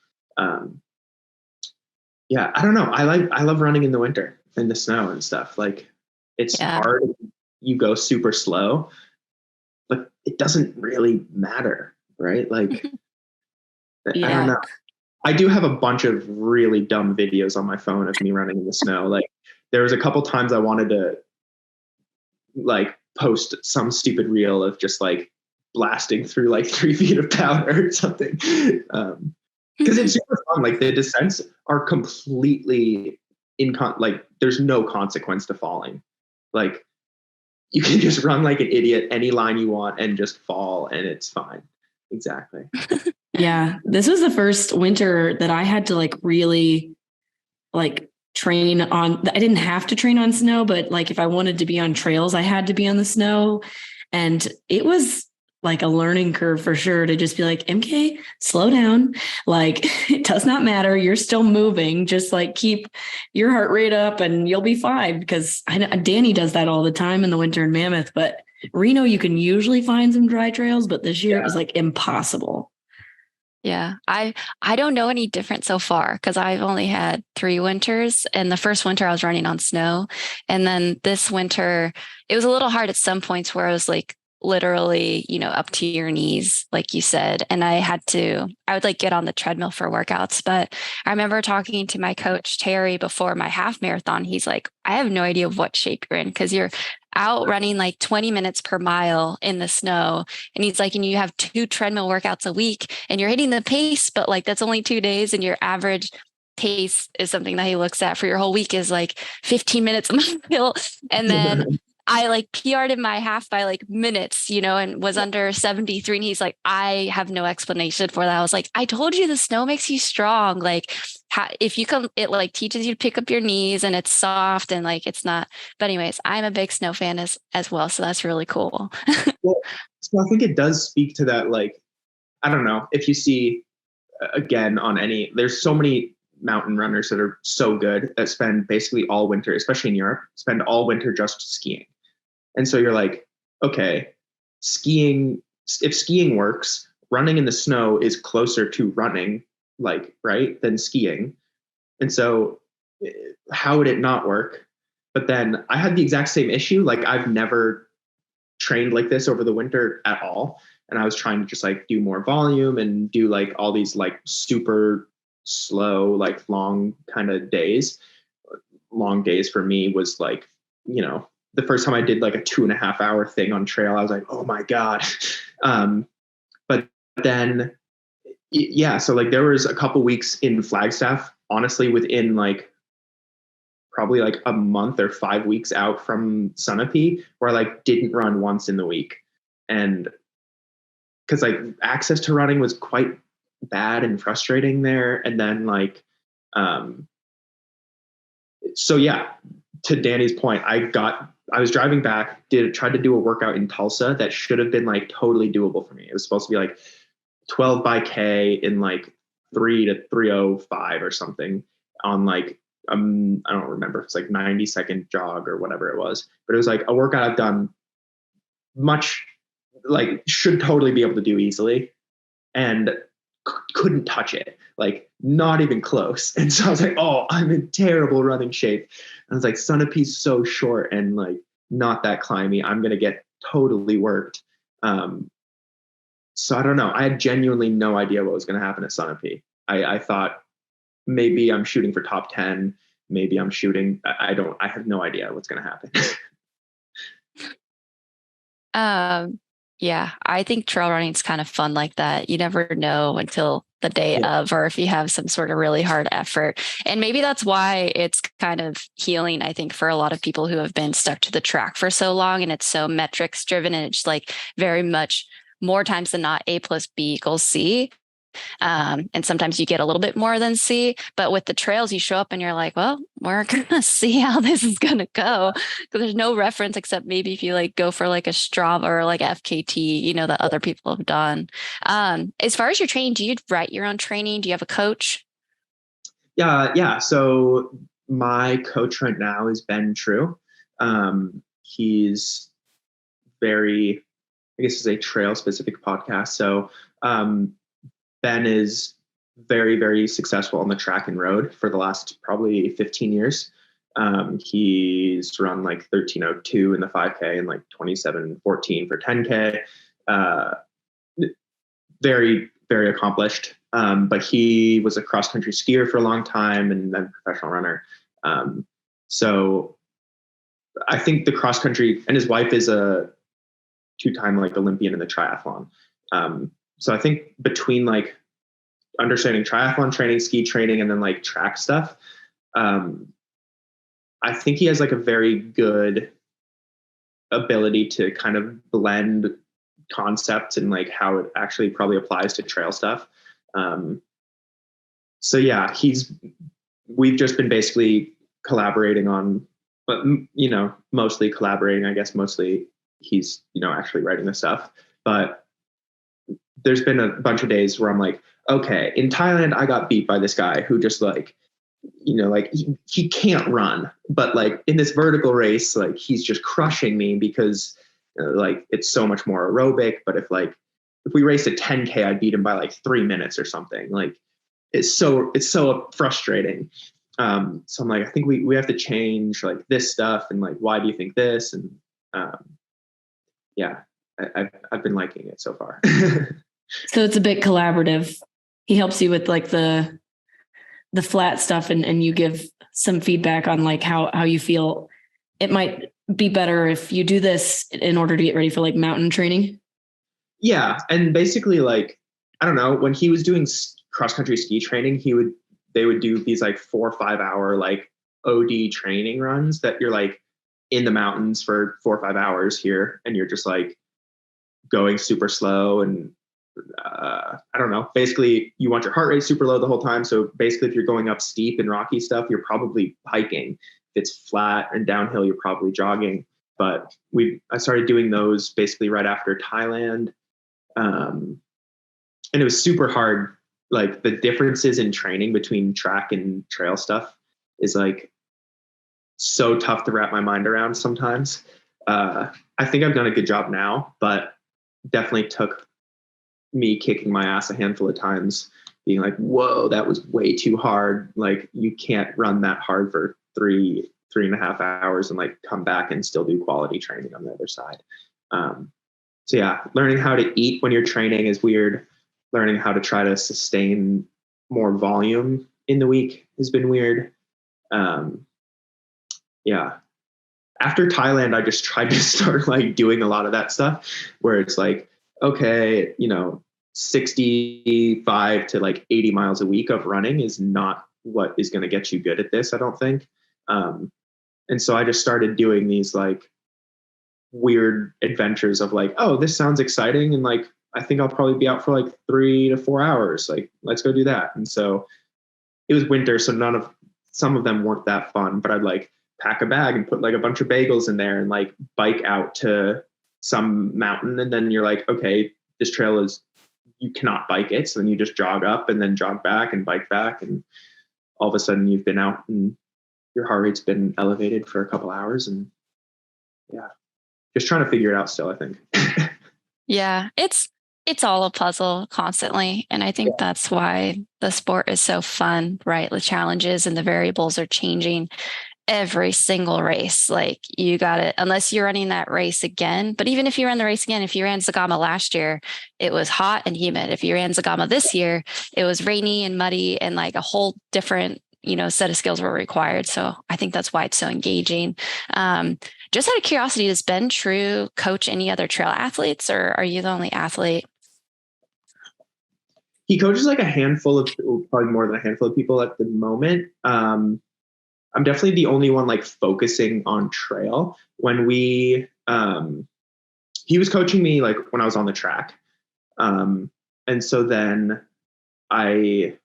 Yeah, I don't know. I love running in the winter in the snow and stuff. Like it's hard. You go super slow, but it doesn't really matter, right? Like, I don't know. I do have a bunch of really dumb videos on my phone of me running in the snow. Like there was a couple times I wanted to like post some stupid reel of just like blasting through like 3 feet of powder or something. Because it's super fun. Like the descents are completely like there's no consequence to falling. Like you can just run like an idiot any line you want and just fall and it's fine. Exactly. Yeah. This was the first winter that I had to like really like train on. I didn't have to train on snow, but like if I wanted to be on trails, I had to be on the snow. And it was like a learning curve for sure to just be like, MK, slow down. Like it does not matter. You're still moving. Just like keep your heart rate up and you'll be fine. Because I know Danny does that all the time in the winter in Mammoth, but Reno, you can usually find some dry trails, but this year it was like impossible. Yeah, I don't know any different so far because I've only had 3 winters. And the first winter I was running on snow. And then this winter, it was a little hard at some points where I was like literally, up to your knees, like you said. And I would like get on the treadmill for workouts. But I remember talking to my coach, Terry, before my half marathon. He's like, I have no idea what shape you're in because you're out running like 20 minutes per mile in the snow. And he's like, and you have 2 treadmill workouts a week and you're hitting the pace, but like that's only 2 days and your average pace is something that he looks at for your whole week is like 15 minutes a mile. And then I like PR'd in my half by like minutes, and was under 73. And he's like, I have no explanation for that. I was like, I told you the snow makes you strong. Like if you come, it like teaches you to pick up your knees and it's soft and like, it's not, but anyways, I'm a big snow fan as well. So that's really cool. Well, so I think it does speak to that. Like, I don't know if you see again there's so many mountain runners that are so good that spend basically all winter, especially in Europe, spend all winter just skiing. And so you're like, okay, if skiing works, running in the snow is closer to running, like, right, than skiing. And so how would it not work? But then I had the exact same issue. Like I've never trained like this over the winter at all. And I was trying to just like do more volume and do like all these like super slow, like long kind of days. Long days for me was like, the first time I did like a 2.5 hour thing on trail, I was like, oh my God. But then, yeah, so like there was a couple weeks in Flagstaff, honestly, within like probably like a month or 5 weeks out from Sunapee, where I like didn't run once in the week. And because like access to running was quite bad and frustrating there. And then like, so yeah, to Danny's point, I was driving back, tried to do a workout in Tulsa that should have been like totally doable for me. It was supposed to be like 12 by K in like 3 to 3:05 or something on like, I don't remember if it's like 90-second jog or whatever it was, but it was like a workout I've done much, like should totally be able to do easily, and couldn't touch it, like not even close. And so I was like, oh, I'm in terrible running shape. And I was like, Sunapee's so short and like not that climby. I'm going to get totally worked. So I don't know. I had genuinely no idea what was going to happen at Sunapee. I thought maybe I'm shooting for top 10. Maybe I'm shooting. I have no idea what's going to happen. Yeah, I think trail running is kind of fun like that. You never know until the day of, or if you have some sort of really hard effort. And maybe that's why it's kind of healing, I think, for a lot of people who have been stuck to the track for so long and it's so metrics driven and it's like very much more times than not A plus B equals C. And sometimes you get a little bit more than C, but with the trails, you show up and you're like, well, we're going to see how this is going to go. Because there's no reference except maybe if you like go for like a Strava or like FKT, you know, that other people have done. As far as your training, do you write your own training? Do you have a coach? Yeah. So my coach right now is Ben True. He's very, I guess it's a trail specific podcast. So, Ben is very, very successful on the track and road for the last probably 15 years. He's run like 13:02 in the 5K and like 27:14 for 10K. Very, very accomplished. But he was a cross country skier for a long time and then professional runner. So I think the cross country, and his wife is a 2-time like Olympian in the triathlon. So I think between like understanding triathlon training, ski training, and then like track stuff, I think he has like a very good ability to kind of blend concepts and like how it actually probably applies to trail stuff. So yeah, we've just been basically collaborating on, but you know, mostly collaborating, I guess mostly he's, you know, actually writing the stuff, but there's been a bunch of days where I'm like, okay, in Thailand, I got beat by this guy who just like, you know, like he can't run, but like in this vertical race, like he's just crushing me because like it's so much more aerobic. But if we raced a 10K, I'd beat him by like 3 minutes or something. Like it's so frustrating. So I'm like, I think we have to change like this stuff and like, why do you think this? And yeah, I've been liking it so far. So it's a bit collaborative. He helps you with like the flat stuff and you give some feedback on like how you feel it might be better if you do this in order to get ready for like mountain training. Yeah. And basically like, I don't know, when he was doing cross-country ski training, they would do these like 4 or 5 hour like OD training runs that you're like in the mountains for 4 or 5 hours here. And you're just like going super slow and I don't know, basically you want your heart rate super low the whole time. So basically if you're going up steep and rocky stuff, you're probably hiking. If it's flat and downhill, you're probably jogging. But I started doing those basically right after Thailand. And it was super hard. Like the differences in training between track and trail stuff is like so tough to wrap my mind around sometimes. I think I've done a good job now, but definitely took me kicking my ass a handful of times, being like, whoa, that was way too hard. Like you can't run that hard for 3.5 hours and like come back and still do quality training on the other side. So yeah, learning how to eat when you're training is weird. Learning how to try to sustain more volume in the week has been weird. Yeah. After Thailand, I just tried to start like doing a lot of that stuff where it's like, okay, you know, 65 to like 80 miles a week of running is not what is going to get you good at this, I don't think. And so I just started doing these like weird adventures of like, oh, this sounds exciting. And like, I think I'll probably be out for like 3 to 4 hours. Like, let's go do that. And so it was winter. So some of them weren't that fun, but I'd like pack a bag and put like a bunch of bagels in there and like bike out to some mountain. And then you're like, okay, this trail is, you cannot bike it. So then you just jog up and then jog back and bike back. And all of a sudden you've been out and your heart rate's been elevated for a couple hours. And yeah, just trying to figure it out still, I think. Yeah, it's all a puzzle constantly. And I think that's why the sport is so fun, right? The challenges and the variables are changing every single race. Like you got it, unless you're running that race again. But even if you ran the race again, if you ran Zagama last year, it was hot and humid. If you ran Zagama this year, it was rainy and muddy and like a whole different, set of skills were required. So I think that's why it's so engaging. Just out of curiosity, does Ben True coach any other trail athletes, or are you the only athlete? He coaches like a handful of, probably more than a handful of people at the moment. I'm definitely the only one like focusing on trail. When he was coaching me like when I was on the track. And so then I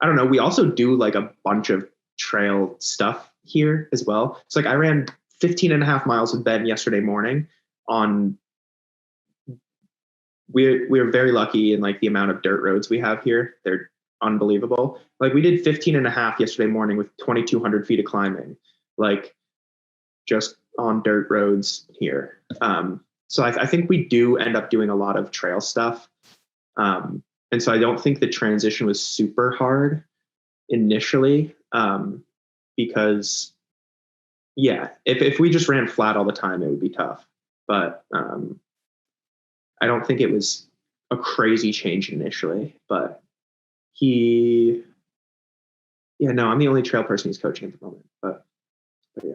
don't know, we also do like a bunch of trail stuff here as well. It's like I ran 15 and a half miles with Ben yesterday morning on, we're very lucky in like the amount of dirt roads we have here. They're unbelievable. Like we did 15 and a half yesterday morning with 2,200 feet of climbing, like just on dirt roads here. So I think we do end up doing a lot of trail stuff. And so I don't think the transition was super hard initially, because if we just ran flat all the time, it would be tough. But I don't think it was a crazy change initially, but I'm the only trail person he's coaching at the moment, but yeah.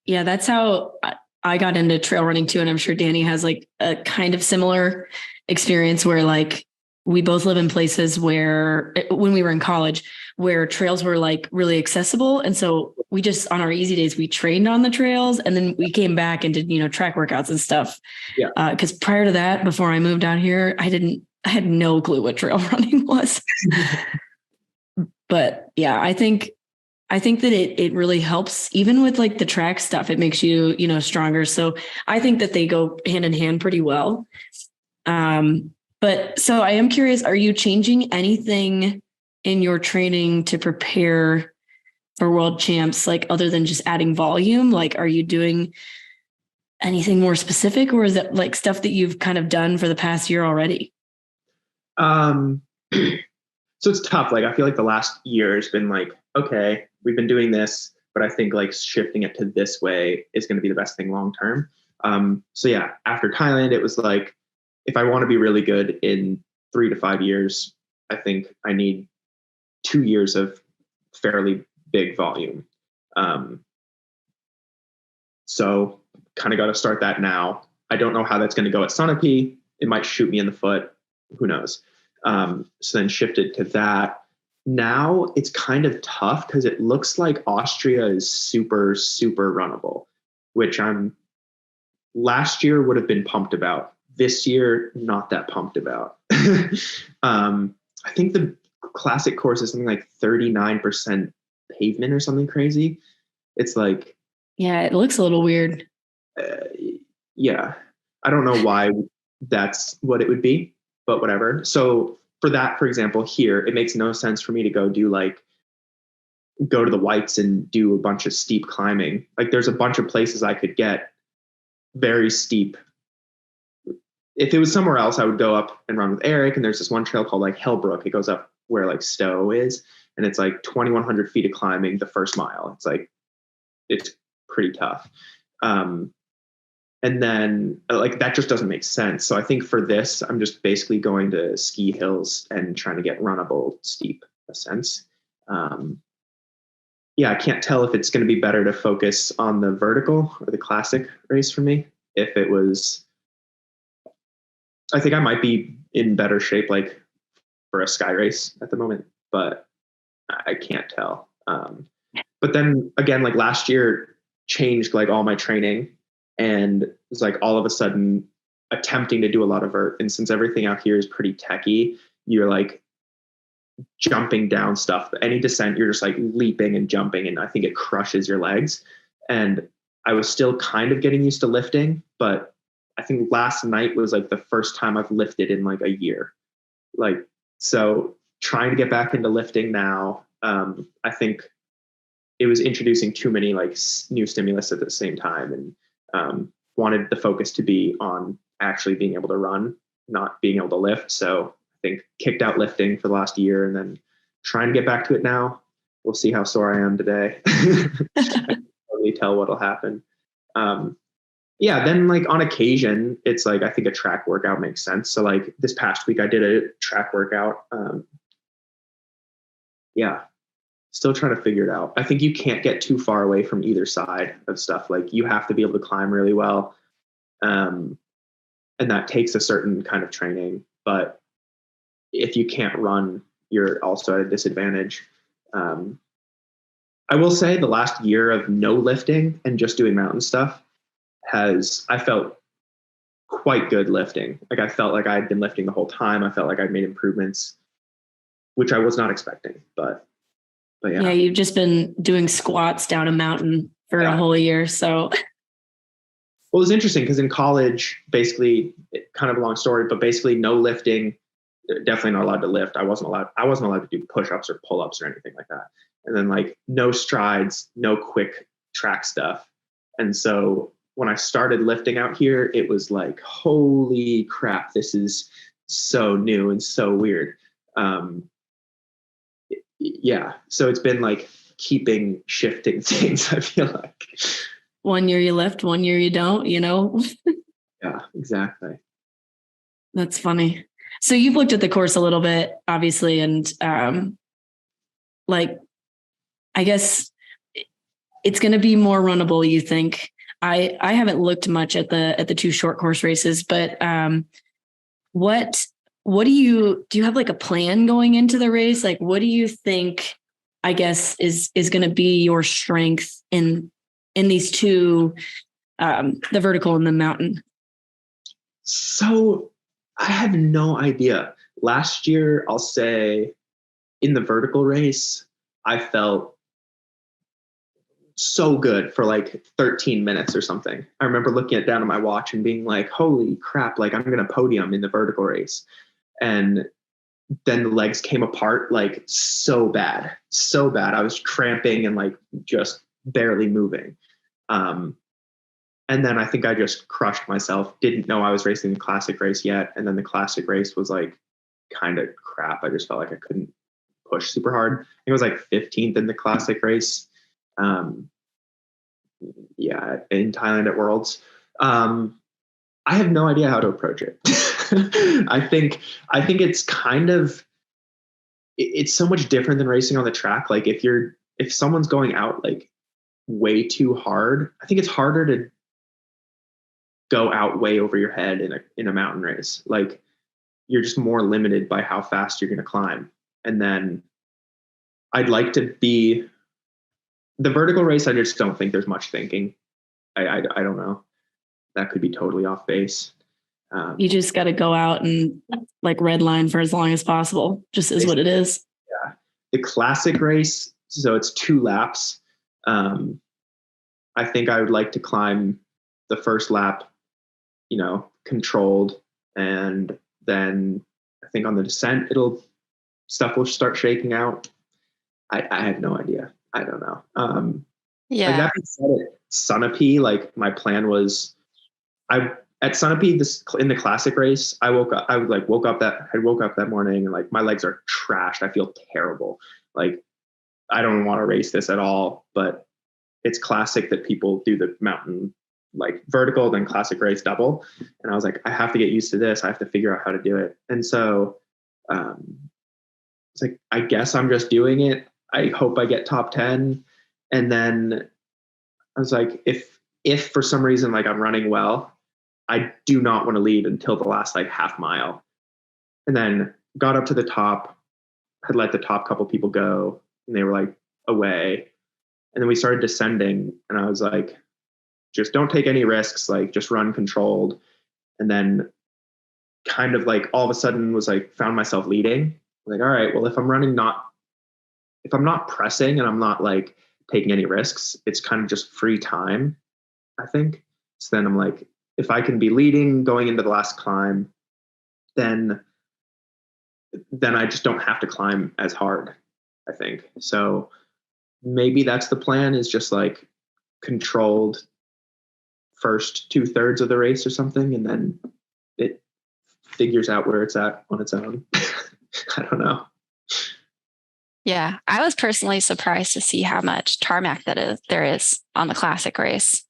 Yeah, that's how I got into trail running too. And I'm sure Danny has like a kind of similar experience where like we both live in places where when we were in college, where trails were like really accessible. And so we just, on our easy days, we trained on the trails and then we came back and did, track workouts and stuff. Yeah. Cause prior to that, before I moved out here, I had no clue what trail running was. But yeah, I think that it really helps even with like the track stuff. It makes you, stronger. So I think that they go hand in hand pretty well. But so I am curious, are you changing anything in your training to prepare for world champs, like other than just adding volume? Like, are you doing anything more specific, or is it like stuff that you've kind of done for the past year already? So it's tough. Like, I feel like the last year has been like, okay, we've been doing this, but I think like shifting it to this way is going to be the best thing long term. So yeah, after Thailand, it was like, if I want to be really good in 3 to 5 years, I think I need 2 years of fairly big volume. So kind of got to start that now. I don't know how that's going to go at Sunapee. It might shoot me in the foot. Who knows? So then shifted to that. Now it's kind of tough because it looks like Austria is super, super runnable, which last year would have been pumped about. This year, not that pumped about. I think the classic course is something like 39% pavement or something crazy. It's like, yeah, it looks a little weird. Yeah, I don't know why that's what it would be, but whatever. So for that, for example, here, it makes no sense for me to go to the Whites and do a bunch of steep climbing. Like there's a bunch of places I could get very steep. If it was somewhere else, I would go up and run with Eric. And there's this one trail called like Hellbrook. It goes up where like Stowe is. And it's like 2,100 feet of climbing the first mile. It's pretty tough. And then like, that just doesn't make sense. So I think for this, I'm just basically going to ski hills and trying to get runnable steep ascents. I can't tell if it's going to be better to focus on the vertical or the classic race for me. If it was, I think I might be in better shape, like for a sky race at the moment, but I can't tell. But then again, like last year changed like all my training, and it was like all of a sudden attempting to do a lot of vert. And since everything out here is pretty techy, you're like jumping down stuff. Any descent, you're just like leaping and jumping, and I think it crushes your legs. And I was still kind of getting used to lifting, but I think last night was like the first time I've lifted in like a year. Like, so trying to get back into lifting now, I think it was introducing too many like new stimulus at the same time, and wanted the focus to be on actually being able to run, not being able to lift. So I think kicked out lifting for the last year, and then trying to get back to it now. We'll see how sore I am today. I can totally tell what'll happen. Yeah, then like on occasion, it's like, I think a track workout makes sense. So like this past week I did a track workout. Yeah, still trying to figure it out. I think you can't get too far away from either side of stuff. Like you have to be able to climb really well. And that takes a certain kind of training, but if you can't run, you're also at a disadvantage. I will say the last year of no lifting and just doing mountain stuff I felt quite good lifting. Like I felt like I'd been lifting the whole time. I felt like I'd made improvements, which I was not expecting, but yeah. Yeah, you've just been doing squats down a mountain for a whole year. So, well, it was interesting because in college, basically, kind of a long story, but basically no lifting, definitely not allowed to lift. I wasn't allowed to do push-ups or pull-ups or anything like that. And then like no strides, no quick track stuff. And so when I started lifting out here, it was like, holy crap, this is so new and so weird. Yeah. So it's been like keeping shifting things, I feel like. 1 year you lift, 1 year you don't, Yeah, exactly. That's funny. So you've looked at the course a little bit, obviously, and like, I guess it's going to be more runnable, you think? I haven't looked much at the two short course races, but what do you have like a plan going into the race? Like, what do you think, I guess, is going to be your strength in these two, the vertical and the mountain? So I have no idea. Last year, I'll say in the vertical race, I felt so good for like 13 minutes or something. I remember looking down at my watch and being like, holy crap, like I'm going to podium in the vertical race. And then the legs came apart like so bad. I was cramping and like just barely moving. And then I think I just crushed myself. Didn't know I was racing the classic race yet. And then the classic race was like kind of crap. I just felt like I couldn't push super hard. It was like 15th in the classic race. Yeah, in Thailand at Worlds. I have no idea how to approach it. I think it's kind of, it's so much different than racing on the track. Like if someone's going out like way too hard, I think it's harder to go out way over your head in a mountain race. Like you're just more limited by how fast you're going to climb. And then I'd like to be the vertical race. I just don't think there's much thinking. I don't know. That could be totally off base. You just got to go out and like red line for as long as possible. Just is what it is. Yeah. The classic race. So it's 2 laps. I think I would like to climb the first lap, controlled. And then I think on the descent, stuff will start shaking out. I have no idea. I don't know. Yeah. Like that being said, at Sunapee, like my plan was, at Sunapee in the classic race, I woke up that morning and like my legs are trashed. I feel terrible. Like I don't want to race this at all, but it's classic that people do the mountain like vertical, then classic race double. And I was like, I have to get used to this. I have to figure out how to do it. And so it's like, I guess I'm just doing it. I hope I get top 10. And then I was like, if for some reason, like I'm running well, I do not want to lead until the last like half mile. And then got up to the top, had let the top couple people go and they were like away. And then we started descending and I was like, just don't take any risks, like just run controlled. And then kind of like all of a sudden was like, found myself leading. Like, all right, well, if I'm not pressing and I'm not like taking any risks, it's kind of just free time, I think. So then I'm like, if I can be leading going into the last climb, then I just don't have to climb as hard, I think. So maybe that's the plan, is just like controlled first 2/3 of the race or something, and then it figures out where it's at on its own. I don't know. Yeah, I was personally surprised to see how much tarmac there is on the classic race.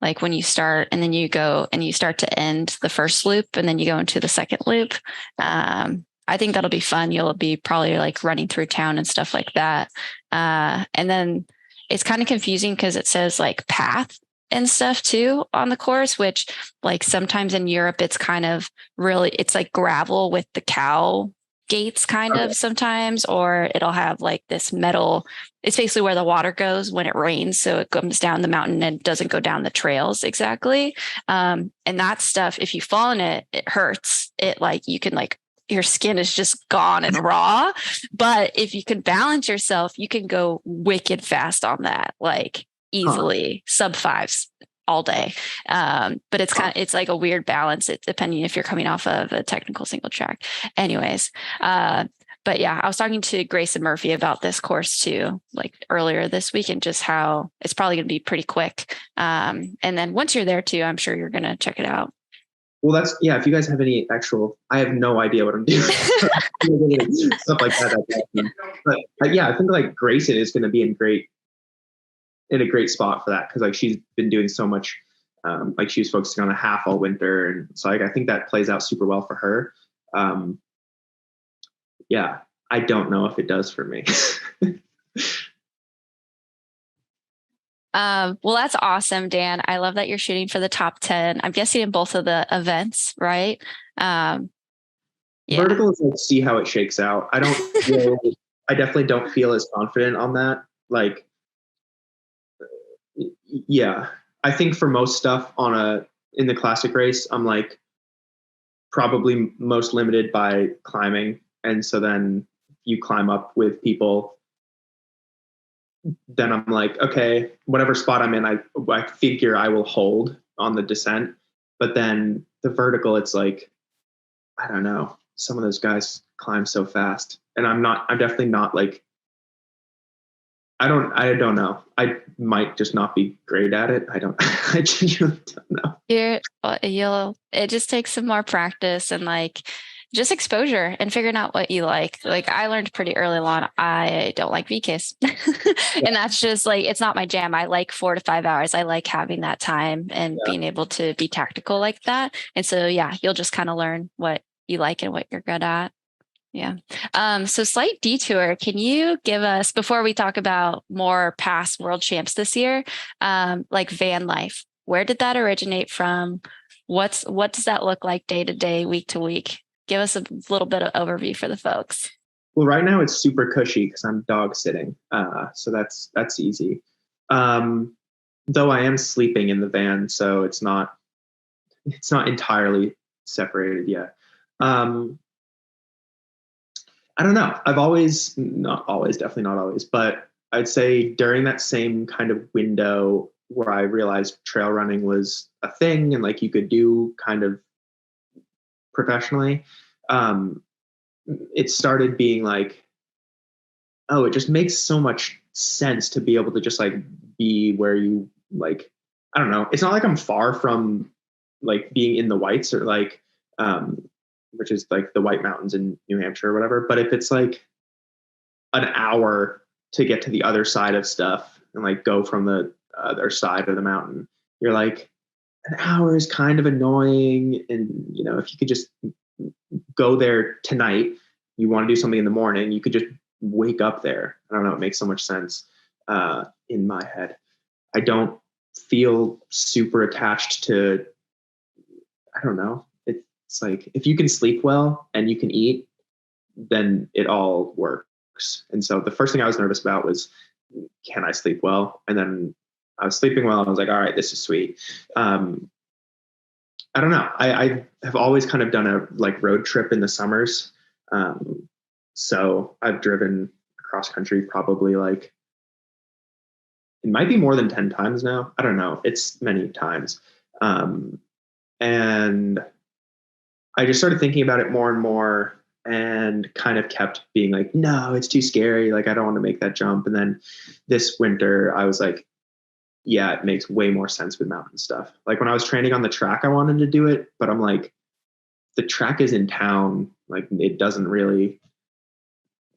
Like when you start and then you go and you start to end the first loop and then you go into the second loop. I think that'll be fun. You'll be probably like running through town and stuff like that. And then it's kind of confusing because it says like path and stuff too on the course, which like sometimes in Europe, it's kind of really, it's like gravel with the cow gates kind of sometimes, or it'll have like this metal. It's basically where the water goes when it rains. So it comes down the mountain and doesn't go down the trails exactly. And that stuff, if you fall in it, it hurts. It like, you can like, your skin is just gone and raw. But if you can balance yourself, you can go wicked fast on that, like easily sub fives all day. But it's like a weird balance. It's depending if you're coming off of a technical single track. Anyways, but yeah, I was talking to Grace and Murphy about this course too, like earlier this week, and just how it's probably going to be pretty quick. And then once you're there too, I'm sure you're going to check it out. Well, if you guys have any I have no idea what I'm doing. Stuff like that. But yeah, I think like Grayson is going to be in a great spot for that, because like she's been doing so much, like she was focusing on a half all winter, and so like I think that plays out super well for her. Yeah, I don't know if it does for me. Well, that's awesome, Dan. I love that you're shooting for the top 10. I'm guessing in both of the events, right? Yeah. Vertical is like, see how it shakes out. I definitely don't feel as confident on that. Like, yeah, I think for most stuff in the classic race, I'm like probably most limited by climbing. And so then you climb up with people, then I'm like, okay, whatever spot I'm in, I figure I will hold on the descent. But then the vertical, it's like, I don't know. Some of those guys climb so fast, and I'm definitely not like, I don't know. I might just not be great at it. I genuinely don't know. It just takes some more practice and like just exposure and figuring out what you like. Like I learned pretty early on, I don't like VKs. And that's just like, it's not my jam. I like 4 to 5 hours. I like having that time and being able to be tactical like that. And so, yeah, you'll just kind of learn what you like and what you're good at. Yeah. So slight detour. Can you give us, before we talk about more past world champs this year, like van life, where did that originate from? What does that look like day to day, week to week? Give us a little bit of overview for the folks. Well, right now it's super cushy because I'm dog sitting. So that's easy. Though I am sleeping in the van, so it's not entirely separated yet. I don't know. Definitely not always, but I'd say during that same kind of window where I realized trail running was a thing and like you could do kind of professionally, it started being like, oh, it just makes so much sense to be able to just like be where you like, I don't know. It's not like I'm far from like being in the Whites or like, which is like the White Mountains in New Hampshire or whatever. But if it's like an hour to get to the other side of stuff and like go from the other side of the mountain, you're like, an hour is kind of annoying. And, you know, if you could just go there tonight, you want to do something in the morning, you could just wake up there. I don't know. It makes so much sense in my head. I don't feel super attached to, I don't know. It's like, if you can sleep well and you can eat, then it all works. And so the first thing I was nervous about was, can I sleep well? And then I was sleeping well and I was like, all right, this is sweet. I don't know. I have always kind of done a like road trip in the summers. So I've driven cross country probably like, it might be more than 10 times now. I don't know. It's many times. And I just started thinking about it more and more and kind of kept being like, no, it's too scary. Like, I don't want to make that jump. And then this winter I was like, yeah, it makes way more sense with mountain stuff. Like when I was training on the track, I wanted to do it, but I'm like, the track is in town. Like it doesn't really,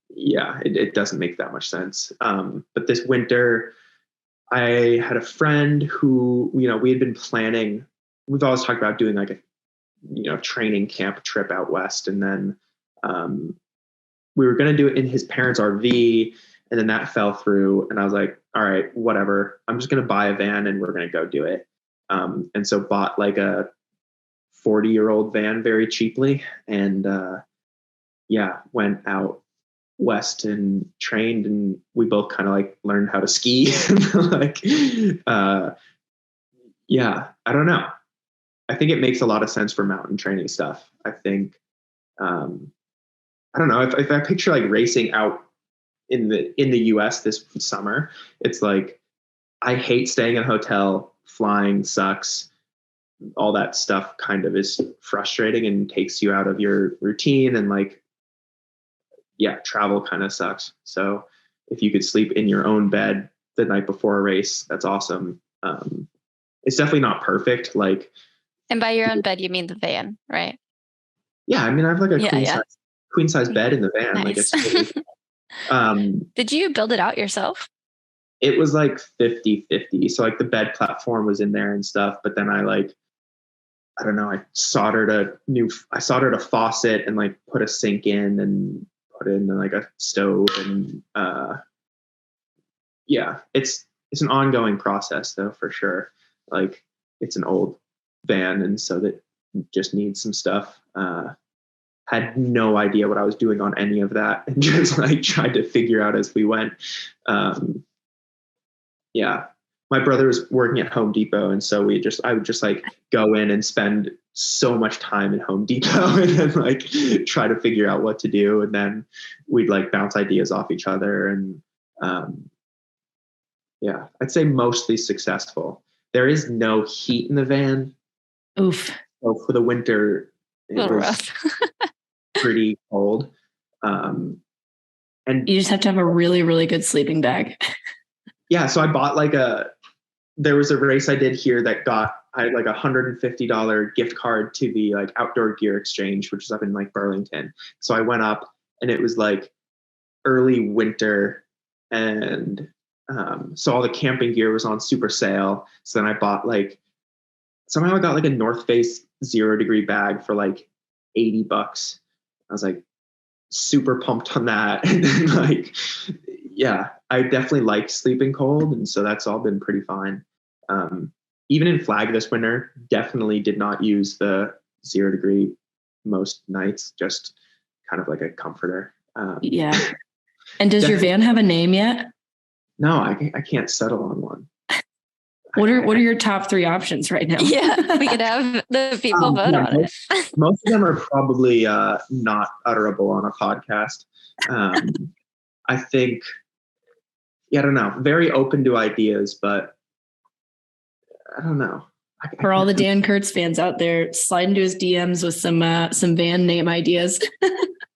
it doesn't make that much sense. But this winter I had a friend who, we had been planning, we've always talked about doing like a, training camp trip out west. And then we were going to do it in his parents' RV, and then that fell through. And I was like, all right, whatever. I'm just going to buy a van and we're going to go do it. And so bought like a 40-year-old van very cheaply. And went out west and trained, and we both kind of like learned how to ski. Like, I don't know. I think it makes a lot of sense for mountain training stuff. I think, I don't know, if I picture like racing out in the US this summer, it's like, I hate staying in a hotel, flying sucks. All that stuff kind of is frustrating and takes you out of your routine, and like, travel kind of sucks. So if you could sleep in your own bed the night before a race, that's awesome. It's definitely not perfect. Like, And by your own bed, you mean the van, right? Yeah, I mean, I have like a queen size bed in the van. Nice. Like it's Did you build it out yourself? It was like 50-50. So like the bed platform was in there and stuff, but then I don't know, I soldered a faucet and like put a sink in and put in like a stove, and it's an ongoing process though, for sure. Like it's an old van, and so that just needs some stuff. Had no idea what I was doing on any of that, and just like tried to figure out as we went. My brother was working at Home Depot, and so I would just like go in and spend so much time in Home Depot and then like try to figure out what to do, and then we'd like bounce ideas off each other. And I'd say mostly successful. There is no heat in the van. Oof. So for the winter, it was rough. pretty cold. And you just have to have a really, really good sleeping bag. Yeah, so I bought there was a race I did here that I had like $150 gift card to the like Outdoor Gear Exchange, which is up in like Burlington. So I went up, and it was like early winter, and so all the camping gear was on super sale. So then I bought somehow I got like a North Face 0 degree bag for like $80. I was like super pumped on that. And then I definitely like sleeping cold, and so that's all been pretty fine. Even in Flag this winter, definitely did not use the 0 degree most nights, just kind of like a comforter. And does your van have a name yet? No, I can't settle on one. What are your top 3 options right now? Yeah, we could have the people vote on it. Most of them are probably not utterable on a podcast. I think, I don't know, very open to ideas, but I don't know. For all the Dan Curts fans out there, slide into his DMs with some van name ideas.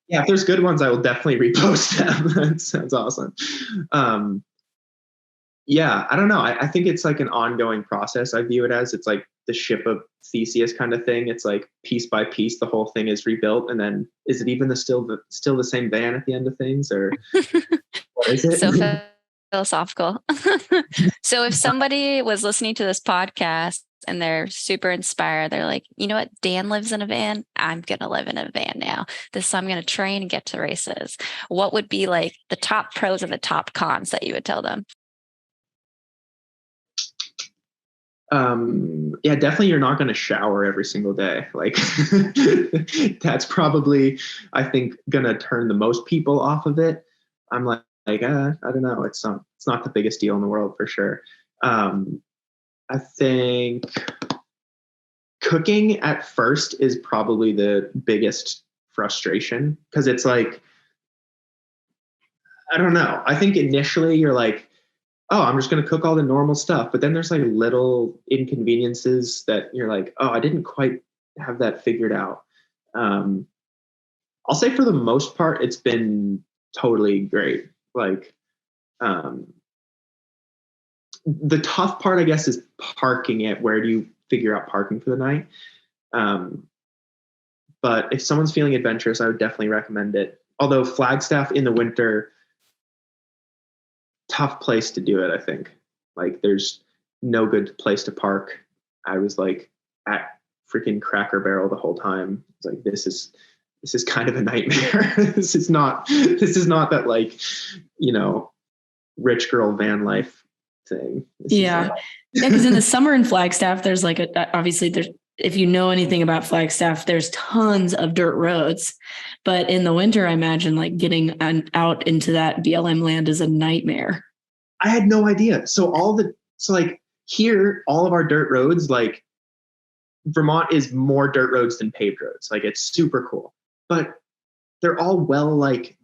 Yeah, if there's good ones, I will definitely repost them. That sounds awesome. I don't know. I think it's like an ongoing process. I view it as, it's like the ship of Theseus kind of thing. It's like piece by piece, the whole thing is rebuilt. And then is it even still the same van at the end of things, or what is it? So philosophical. So if somebody was listening to this podcast and they're super inspired, they're like, you know what? Dan lives in a van. I'm going to live in a van now. I'm going to train and get to races. What would be like the top pros and the top cons that you would tell them? Definitely you're not going to shower every single day. Like that's probably, I think, going to turn the most people off of it. I'm like, I don't know. It's not the biggest deal in the world, for sure. I think cooking at first is probably the biggest frustration, because it's like I don't know. I think initially you're like, oh, I'm just going to cook all the normal stuff. But then there's like little inconveniences that you're like, oh, I didn't quite have that figured out. I'll say for the most part, it's been totally great. Like, the tough part, I guess, is parking it. Where do you figure out parking for the night? But if someone's feeling adventurous, I would definitely recommend it. Although Flagstaff in the winter, tough place to do it, I think. Like, there's no good place to park. I was like at freaking Cracker Barrel the whole time. It's like, this is kind of a nightmare. this is not that, like, you know, rich girl van life thing. Yeah, because in the summer in Flagstaff, there's like obviously there's, if you know anything about Flagstaff, there's tons of dirt roads. But in the winter, I imagine like getting out into that BLM land is a nightmare. I had no idea. So like here, all of our dirt roads, like Vermont is more dirt roads than paved roads. Like, it's super cool, but they're all well, like,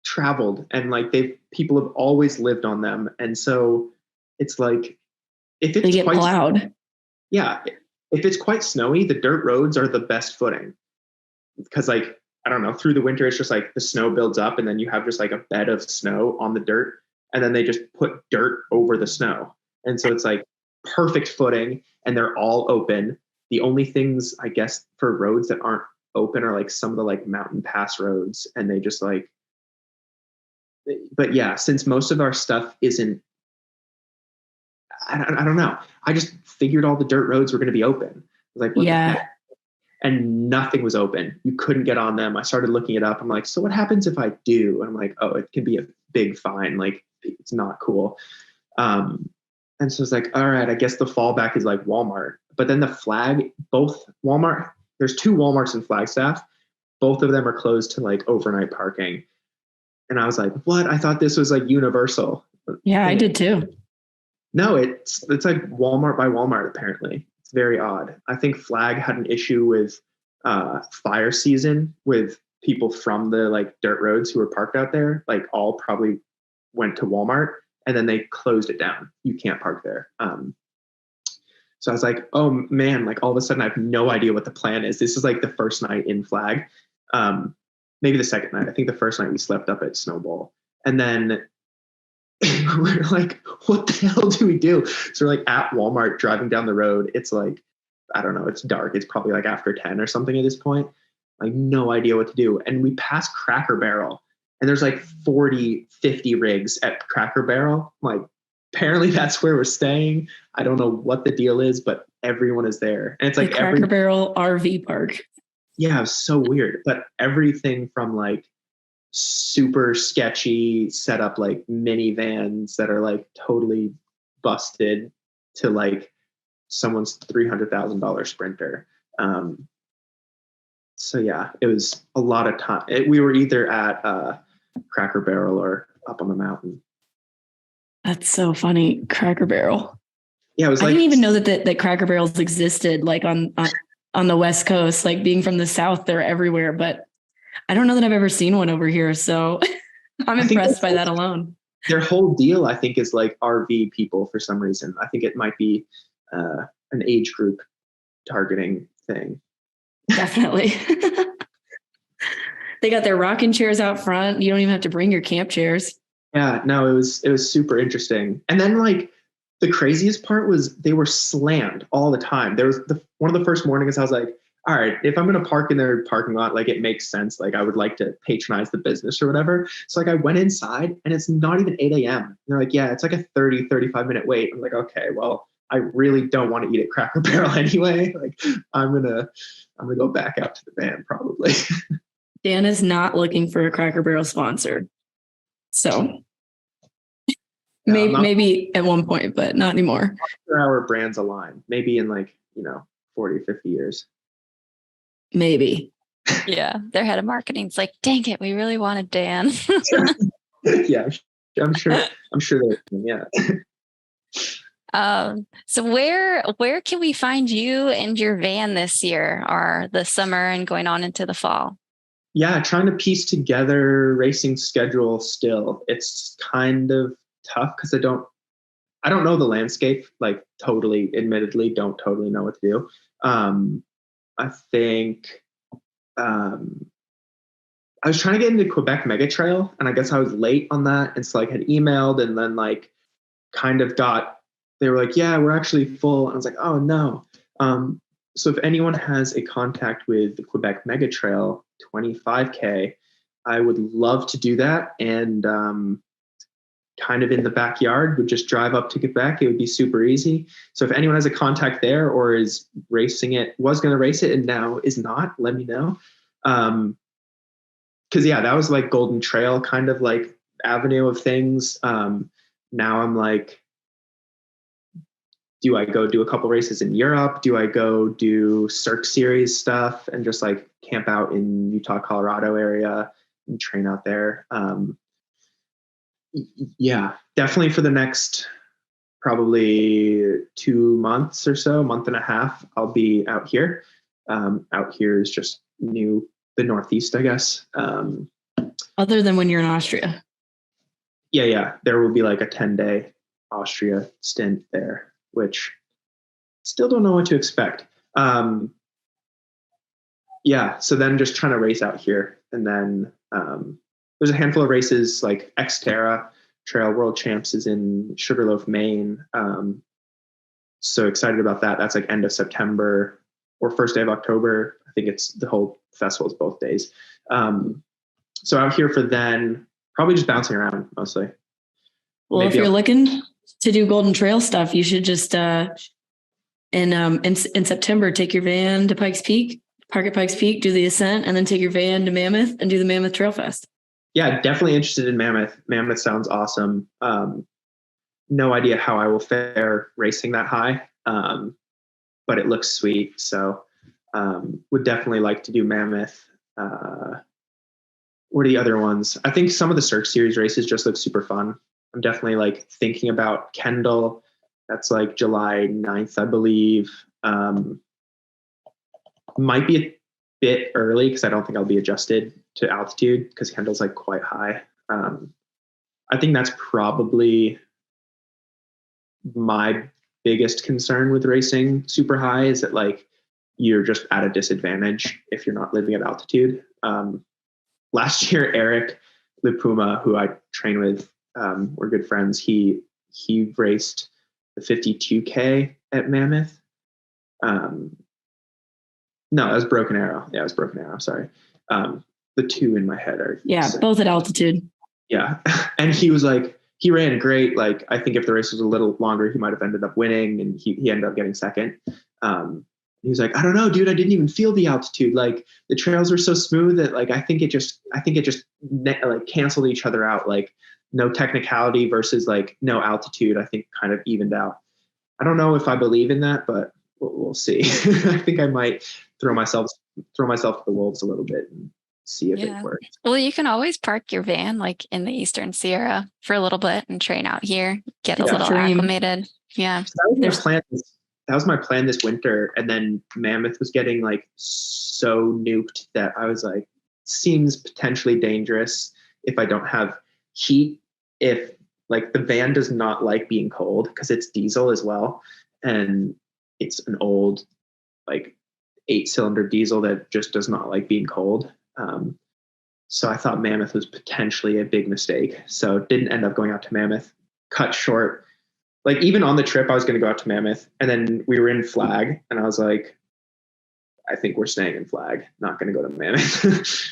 traveled, and like people have always lived on them. And so it's like, if it's they get plowed. Yeah. If it's quite snowy, the dirt roads are the best footing, because, like, I don't know, through the winter, it's just like the snow builds up and then you have just like a bed of snow on the dirt, and then they just put dirt over the snow. And so it's like perfect footing, and they're all open. The only things, I guess, for roads that aren't open are like some of the like mountain pass roads, and they just like, but yeah, since most of our stuff isn't, I don't know. I just figured all the dirt roads were going to be open. I was like, what the heck? And nothing was open. You couldn't get on them. I started looking it up. I'm like, so what happens if I do? And I'm like, oh, it can be a big fine. Like, it's not cool. And so it's like, all right, I guess the fallback is like Walmart. But then both Walmart, there's 2 Walmarts in Flagstaff. Both of them are closed to like overnight parking. And I was like, what? I thought this was like universal. Yeah, I did too. No, it's like Walmart by Walmart, apparently. It's very odd. I think Flag had an issue with fire season with people from the like dirt roads who were parked out there, like all probably went to Walmart, and then they closed it down. You can't park there. So I was like, oh man, like all of a sudden I have no idea what the plan is. This is like the first night in Flag. Maybe the second night. I think the first night we slept up at Snowball. And then we're like, what the hell do we do? So we're like at Walmart driving down the road. It's like, I don't know, it's dark. It's probably like after 10 or something at this point. Like, no idea what to do. And we pass Cracker Barrel, and there's like 40, 50 rigs at Cracker Barrel. Like, apparently that's where we're staying. I don't know what the deal is, but everyone is there. And it's like Cracker Barrel RV park. Yeah, it was so weird. But everything from like super sketchy set up like minivans that are like totally busted to like someone's $300,000 Sprinter. So yeah, it was a lot of time. We were either at Cracker Barrel or up on the mountain. That's so funny, Cracker Barrel. Yeah, it was. I like, didn't even know that Cracker Barrels existed, like on the West Coast. Like, being from the South, they're everywhere, but I don't know that I've ever seen one over here. So I'm impressed by that alone. Their whole deal, I think, is like RV people for some reason. I think it might be an age group targeting thing. Definitely. They got their rocking chairs out front. You don't even have to bring your camp chairs. Yeah, no, it was super interesting. And then like the craziest part was they were slammed all the time. There was one of the first mornings I was like, all right, if I'm going to park in their parking lot, like, it makes sense. Like, I would like to patronize the business or whatever. So like I went inside, and it's not even 8 a.m. And they're like, yeah, it's like a 35 minute wait. I'm like, okay, well, I really don't want to eat at Cracker Barrel anyway. Like, I'm gonna go back out to the van probably. Dan is not looking for a Cracker Barrel sponsor. So maybe at one point, but not anymore. Sure, our brands align. Maybe in like, 40, 50 years. Maybe. Yeah. Their head of marketing's like, dang it, we really wanted Dan. Yeah, I'm sure yeah. So where can we find you and your van this year, or the summer and going on into the fall? Yeah, trying to piece together racing schedule still. It's kind of tough because I don't know the landscape, like totally, admittedly, don't totally know what to do. I think I was trying to get into Quebec Mega Trail, and I guess I was late on that. And so like had emailed and then like kind of they were like, yeah, we're actually full. And I was like, oh no. So if anyone has a contact with the Quebec Mega Trail 25K, I would love to do that. And kind of in the backyard, would just drive up to Quebec. It would be super easy. So if anyone has a contact there or is racing it, was going to race it and now is not, let me know. Cause yeah, that was like Golden Trail kind of like avenue of things. Now I'm like, do I go do a couple races in Europe? Do I go do Cirque Series stuff and just like camp out in Utah, Colorado area and train out there? Yeah, definitely for the next probably 2 months or so, month and a half, I'll be out here. Out here is just the Northeast, I guess. Other than when you're in Austria. Yeah. There will be like a 10-day Austria stint there, which still don't know what to expect. Yeah, so then just trying to race out here. And then there's a handful of races like Xterra Trail World Champs is in Sugarloaf, Maine. So excited about that. That's like end of September or first day of October. I think it's the whole festival is both days. So out here for then, probably just bouncing around mostly. Well, maybe if you're looking to do Golden Trail stuff, you should just in September take your van to Pikes Peak, park at Pikes Peak, do the ascent, and then take your van to Mammoth and do the Mammoth Trail Fest. Yeah, definitely interested in Mammoth. Mammoth sounds awesome. No idea how I will fare racing that high, but it looks sweet. So would definitely like to do Mammoth. What are the other ones? I think some of the Cirque Series races just look super fun. I'm definitely like thinking about Kendall. That's like July 9th, I believe. Might be a bit early because I don't think I'll be adjusted to altitude because Kendall's like quite high. I think that's probably my biggest concern with racing super high is that like you're just at a disadvantage if you're not living at altitude. Last year, Eric Lipuma, who I train with, we're good friends. He raced the 52K at Mammoth. No, that was Broken Arrow. Yeah, it was Broken Arrow. Sorry. The two in my head are both at altitude. Yeah, and he was like, he ran great. Like, I think if the race was a little longer, he might have ended up winning, and he ended up getting second. He was like, I don't know, dude, I didn't even feel the altitude. Like the trails were so smooth that like I think it just like canceled each other out. Like no technicality versus like no altitude, I think kind of evened out. I don't know if I believe in that, but we'll see. I think I might throw myself to the wolves a little bit and see if it works. Well, you can always park your van like in the Eastern Sierra for a little bit and train out here, get a little acclimated. Yeah. So that was my plan this winter. And then Mammoth was getting like so nuked that I was like, seems potentially dangerous if I don't have heat. If like the van does not like being cold because it's diesel as well. And it's an old like 8-cylinder diesel that just does not like being cold. So I thought Mammoth was potentially a big mistake. So didn't end up going out to Mammoth, cut short. Like even on the trip, I was going to go out to Mammoth and then we were in Flag and I was like, I think we're staying in Flag, not going to go to Mammoth.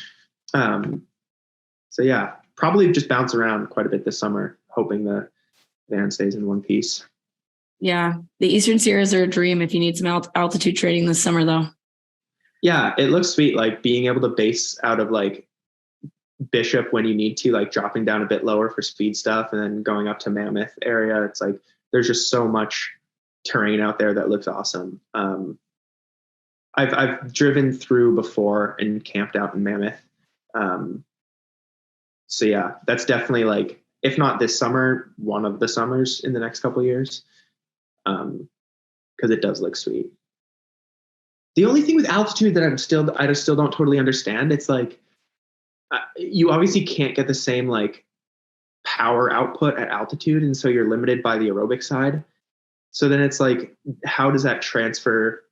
So yeah, probably just bounce around quite a bit this summer, hoping the van stays in one piece. Yeah. The Eastern Sierras are a dream if you need some altitude training this summer though. Yeah, it looks sweet. Like being able to base out of like Bishop when you need to, like dropping down a bit lower for speed stuff and then going up to Mammoth area. It's like, there's just so much terrain out there that looks awesome. I've driven through before and camped out in Mammoth. So yeah, that's definitely like, if not this summer, one of the summers in the next couple of years. Cause it does look sweet. The only thing with altitude that I just still don't totally understand, it's like you obviously can't get the same like power output at altitude, and so you're limited by the aerobic side. So then it's like, how does that transfer?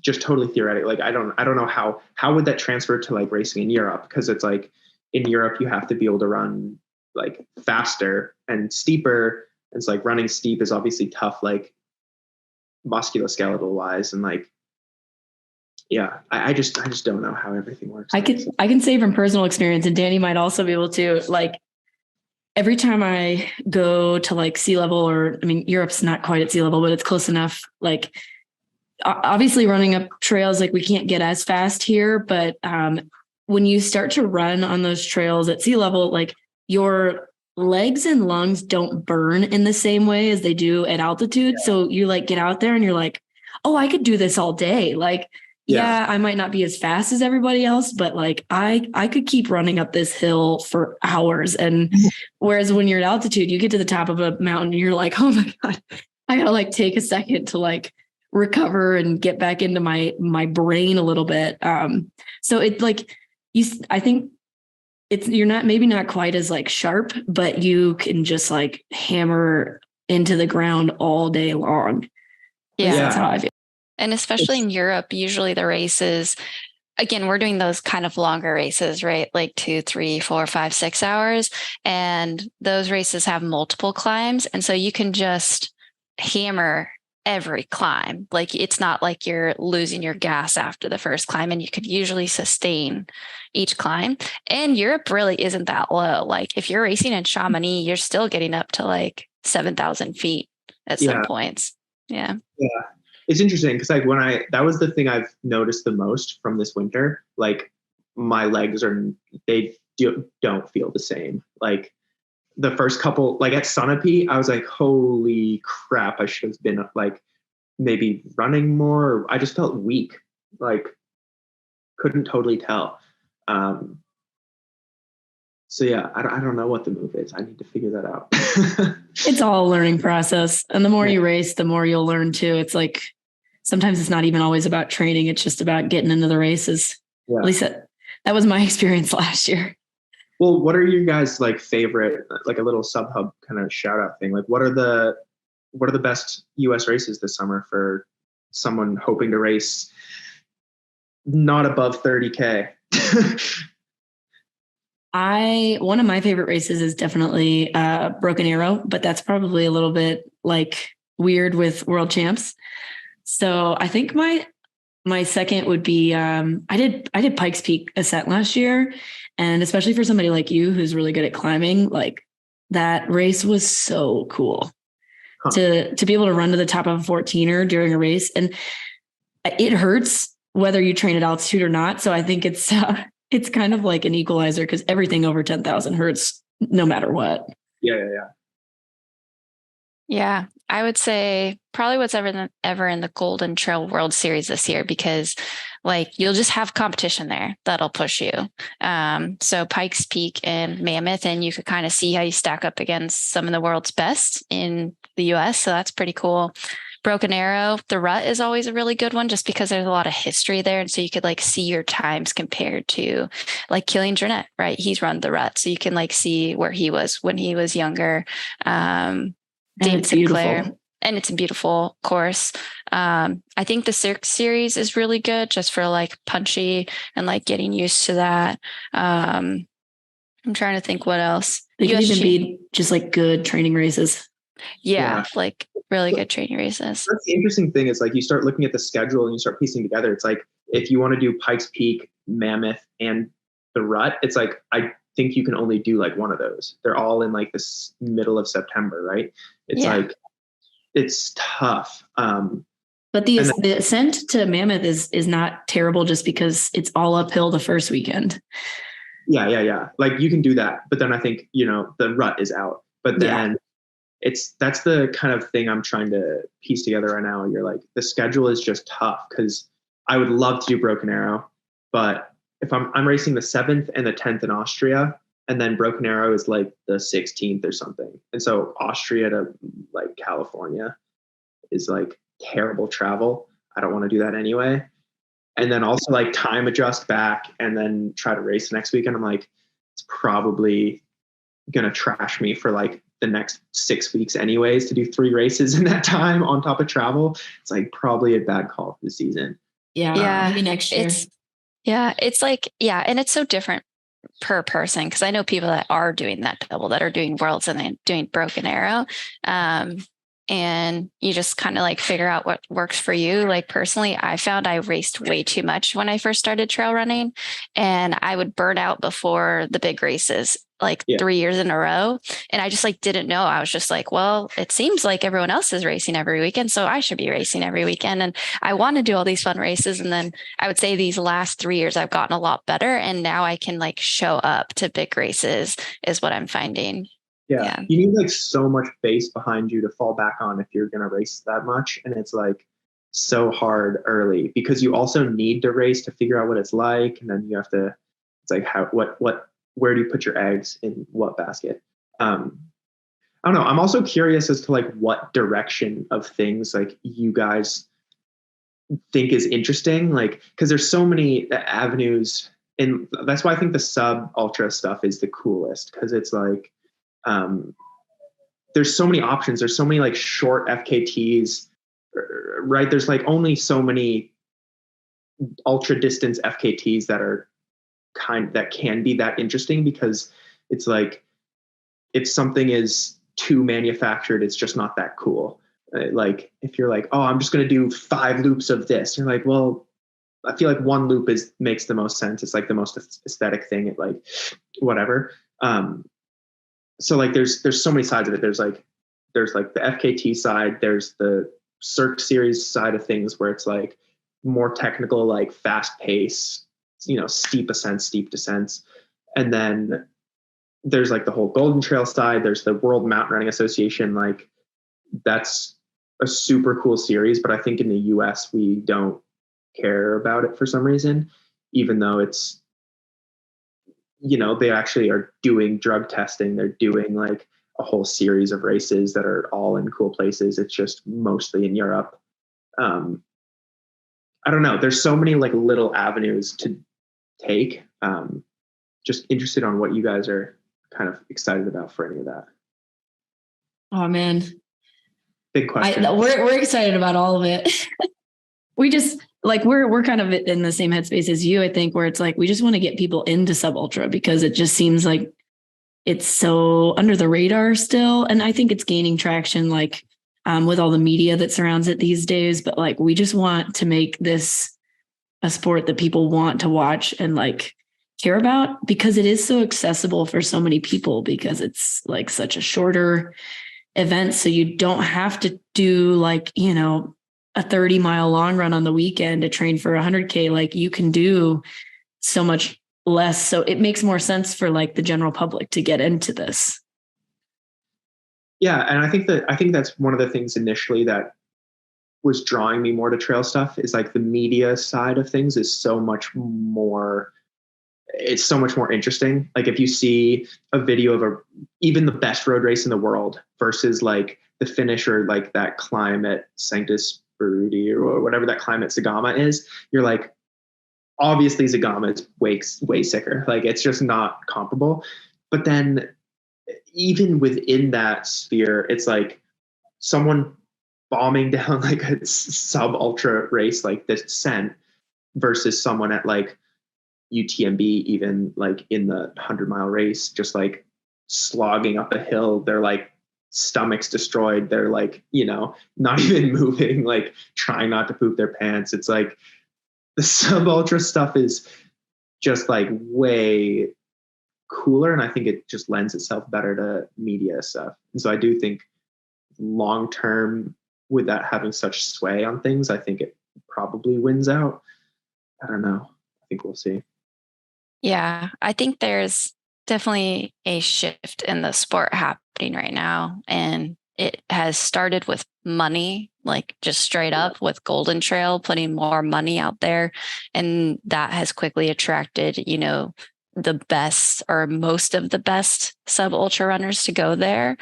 Just totally theoretic. Like I don't know how would that transfer to like racing in Europe, because it's like in Europe you have to be able to run like faster and steeper. It's like running steep is obviously tough, like musculoskeletal wise, and like yeah, I just don't know how everything works. I can say from personal experience, and Danny might also be able to, like, every time I go to like sea level, or I mean, Europe's not quite at sea level, but it's close enough. Like, obviously running up trails, like we can't get as fast here, but when you start to run on those trails at sea level, like your legs and lungs don't burn in the same way as they do at altitude. Yeah. So you like get out there and you're like, oh, I could do this all day. Like, yeah, I might not be as fast as everybody else, but like I could keep running up this hill for hours. And whereas when you're at altitude, you get to the top of a mountain and you're like, oh my God, I gotta like take a second to like recover and get back into my brain a little bit. So it like I think you're not quite as like sharp, but you can just like hammer into the ground all day long. Yeah. That's how I feel. And especially in Europe, usually the races, again, we're doing those kind of longer races, right? Like 2, 3, 4, 5, 6 hours. And those races have multiple climbs. And so you can just hammer every climb. Like it's not like you're losing your gas after the first climb, and you could usually sustain each climb. And Europe really isn't that low. Like if you're racing in Chamonix, you're still getting up to like 7,000 feet at some points. Yeah. Yeah. It's interesting because like that was the thing I've noticed the most from this winter. Like my legs don't feel the same. Like the first couple, like at Sunapee, I was like, holy crap, I should have been like maybe running more. I just felt weak, like couldn't totally tell. So yeah, I don't know what the move is. I need to figure that out. It's all a learning process. And the more you race, the more you'll learn too. It's like, sometimes it's not even always about training. It's just about getting into the races. Yeah. At least that was my experience last year. Well, what are you guys like favorite, like a little sub-hub kind of shout out thing? Like what are the best US races this summer for someone hoping to race not above 30K? One of my favorite races is definitely Broken Arrow, but that's probably a little bit like weird with world champs. So I think my second would be I did Pikes Peak Ascent last year, and especially for somebody like you who's really good at climbing, like that race was so cool. To be able to run to the top of a 14er during a race, and it hurts whether you train at altitude or not. So I think it's kind of like an equalizer, because everything over 10,000 hurts no matter what. Yeah, I would say probably what's ever in the Golden Trail World Series this year, because like you'll just have competition there that'll push you. So Pikes Peak and Mammoth, and you could kind of see how you stack up against some of the world's best in the US. So that's pretty cool. Broken Arrow, the Rut is always a really good one, just because there's a lot of history there. And so you could like see your times compared to like Killian Jornet, right? He's run the Rut. So you can like see where he was when he was younger. Dave Sinclair, and it's a beautiful course. I think the Cirque series is really good just for like punchy and like getting used to that. I'm trying to think what else. They can even be just like good training races. Yeah, like really good training races. That's the interesting thing is like you start looking at the schedule and you start piecing together. It's like if you want to do Pikes Peak, Mammoth, and the Rut, it's like I think you can only do like one of those. They're all in like this middle of September, right? It's like it's tough. But the ascent to Mammoth is not terrible, just because it's all uphill the first weekend. Yeah. Like you can do that, but then I think the Rut is out. But then that's the kind of thing I'm trying to piece together right now. You're like the schedule is just tough, because I would love to do Broken Arrow, but if I'm racing the 7th and the 10th in Austria, and then Broken Arrow is like the 16th or something. And so Austria to like California is like terrible travel. I don't want to do that anyway. and then also like time adjust back and then try to race next weekend. I'm like, it's probably gonna trash me for like the next 6 weeks anyways to do 3 races in that time on top of travel. It's like probably a bad call for the season. Yeah. Maybe next year. It's like, and it's so different per person, because I know people that are doing that double, that are doing worlds and then doing Broken Arrow. And you just kind of like figure out what works for you. Like personally, I found I raced way too much when I first started trail running, and I would burn out before the big races, like 3 years in a row. And I just like didn't know. I was just like, well, it seems like everyone else is racing every weekend, so I should be racing every weekend. And I want to do all these fun races. And then I would say these last 3 years, I've gotten a lot better. And now I can like show up to big races is what I'm finding. Yeah. You need like so much base behind you to fall back on if you're going to race that much. And it's like so hard early because you also need to race to figure out what it's like. And then you have to, it's like, where do you put your eggs in what basket? I don't know. I'm also curious as to like what direction of things like you guys think is interesting. Like, cause there's so many avenues, and that's why I think the sub ultra stuff is the coolest. Cause it's like, there's so many options. There's so many like short FKTs, right? There's like only so many ultra distance FKTs that can be that interesting, because it's like, if something is too manufactured, it's just not that cool. Like if you're like, oh, I'm just going to do 5 loops of this. You're like, well, I feel like 1 loop makes the most sense. It's like the most aesthetic thing. It like, whatever. So like there's so many sides of it. There's like the FKT side, there's the Cirque series side of things where it's like more technical, like fast pace, steep ascents, steep descents. And then there's like the whole Golden Trail side. There's the World Mountain Running Association. Like that's a super cool series, but I think in the US we don't care about it for some reason, even though it's, they actually are doing drug testing. They're doing like a whole series of races that are all in cool places. It's just mostly in Europe. I don't know. There's so many like little avenues to take. Just interested on what you guys are kind of excited about for any of that. Oh man. Big question. We're excited about all of it. We just like, we're kind of in the same headspace as you, I think, where it's like, we just want to get people into sub ultra because it just seems like it's so under the radar still. And I think it's gaining traction, like with all the media that surrounds it these days. But like, we just want to make this a sport that people want to watch and like care about, because it is so accessible for so many people, because it's like such a shorter event. So you don't have to do like, a 30-mile long run on the weekend to train for 100K. Like you can do so much less. So it makes more sense for like the general public to get into this. Yeah. And I think that's one of the things initially that was drawing me more to trail stuff is like the media side of things is so much more interesting. Like if you see a video of even the best road race in the world versus like the finish or like that climb at Sanctus Berudi or whatever that climb at Zagama is, you're like, obviously Zagama is way sicker. Like it's just not comparable. But then even within that sphere, it's like someone bombing down like a sub ultra race like the Descent versus someone at like UTMB, even like in the 100-mile race, just like slogging up a hill. They're like stomachs destroyed. They're like, not even moving, like trying not to poop their pants. It's like the sub ultra stuff is just like way cooler. And I think it just lends itself better to media stuff. And so I do think long-term, with that having such sway on things, I think it probably wins out. I don't know. I think we'll see. Yeah, I think there's definitely a shift in the sport happening right now. And it has started with money, like just straight up with Golden Trail, putting more money out there. And that has quickly attracted, the best or most of the best sub ultra runners to go there.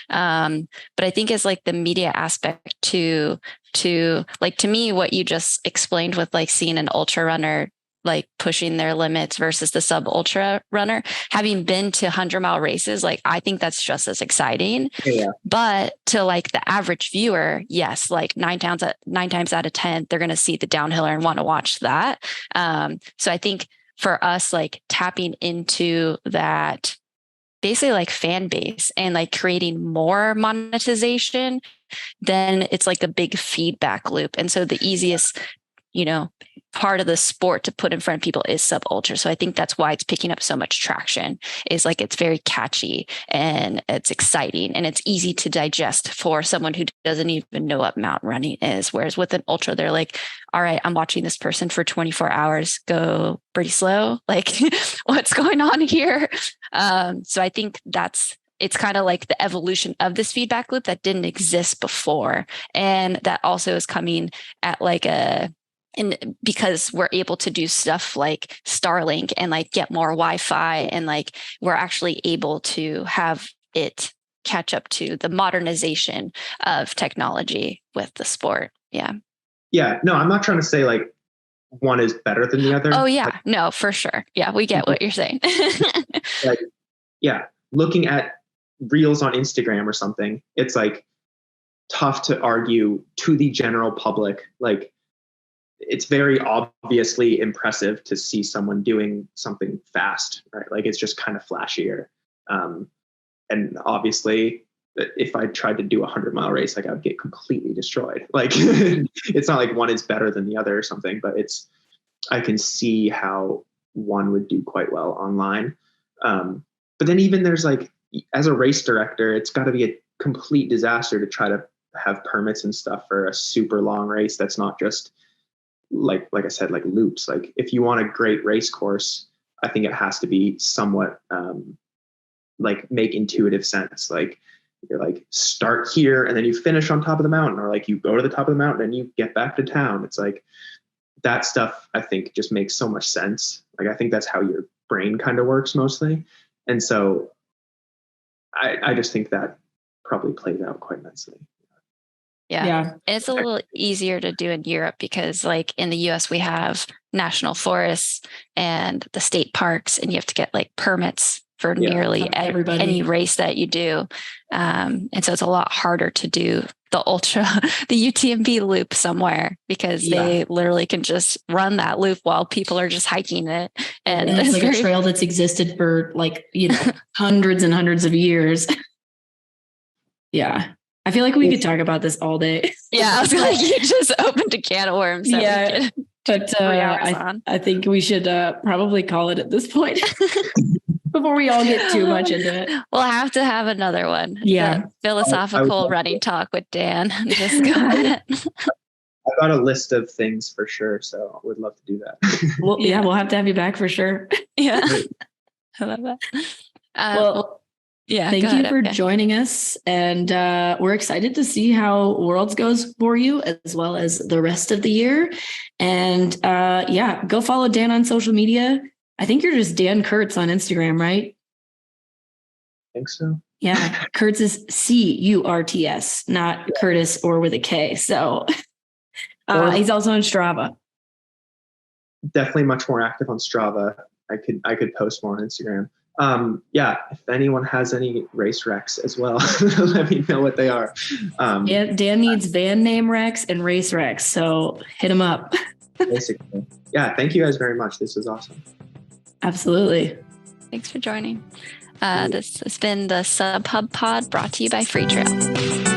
But I think it's like the media aspect to to like, to me, what you just explained with like seeing an ultra runner like pushing their limits versus the sub ultra runner, having been to 100-mile races, like I think that's just as exciting. Yeah. But to like the average viewer, yes, like nine times out of 10, they're going to see the downhiller and want to watch that. So I think for us, like tapping into that basically like fan base and like creating more monetization, then it's like a big feedback loop. And so the easiest, part of the sport to put in front of people is sub ultra. So I think that's why it's picking up so much traction, is like it's very catchy and it's exciting and it's easy to digest for someone who doesn't even know what mountain running is. Whereas with an ultra, they're like, all right, I'm watching this person for 24 hours go pretty slow. Like what's going on here? So I think it's kind of like the evolution of this feedback loop that didn't exist before. And that also is coming at like and because we're able to do stuff like Starlink and like get more Wi-Fi, and like we're actually able to have it catch up to the modernization of technology with the sport. Yeah. Yeah. No, I'm not trying to say like one is better than the other. Oh yeah. No, for sure. Yeah. We get what you're saying. Like, yeah. Looking at reels on Instagram or something, it's like tough to argue to the general public. Like, it's very obviously impressive to see someone doing something fast, right? Like it's just kind of flashier. And obviously if I tried to do a 100-mile race, like I would get completely destroyed. Like it's not like one is better than the other or something, but I can see how one would do quite well online. But then even there's like, as a race director, it's got to be a complete disaster to try to have permits and stuff for a super long race. That's not just like I said, like loops. Like if you want a great race course, I think it has to be somewhat like make intuitive sense. Like you're like start here and then you finish on top of the mountain, or like you go to the top of the mountain and you get back to town. It's like that stuff I think just makes so much sense. Like I think that's how your brain kind of works mostly. And so I just think that probably played out quite nicely. Yeah. It's a little easier to do in Europe because like in the US, we have national forests and the state parks, and you have to get like permits for nearly any race that you do. And so it's a lot harder to do the UTMB loop somewhere because they literally can just run that loop while people are just hiking it. And it's like a trail that's existed for like, hundreds and hundreds of years. Yeah. I feel like we could talk about this all day. Yeah, I was like, you just opened a can of worms. Yeah, but I think we should probably call it at this point before we all get too much into it. We'll have to have another one. Yeah, the philosophical running talk with Dan. Just go ahead. I've got a list of things for sure, so I would love to do that. Well, we'll have to have you back for sure. Yeah, I love that. Thank you for joining us. And we're excited to see how Worlds goes for you as well as the rest of the year. And go follow Dan on social media. I think you're just Dan Curts on Instagram, right? I think so. Yeah. Curts is Curts, not Curtis or with a K. So he's also on Strava. Definitely much more active on Strava. I could post more on Instagram. If anyone has any race wrecks as well, let me know what they are. Dan needs van name wrecks and race wrecks, so hit him up. Basically. Yeah, thank you guys very much. This was awesome. Absolutely. Thanks for joining. This has been the Sub Hub Pod brought to you by Freetrail.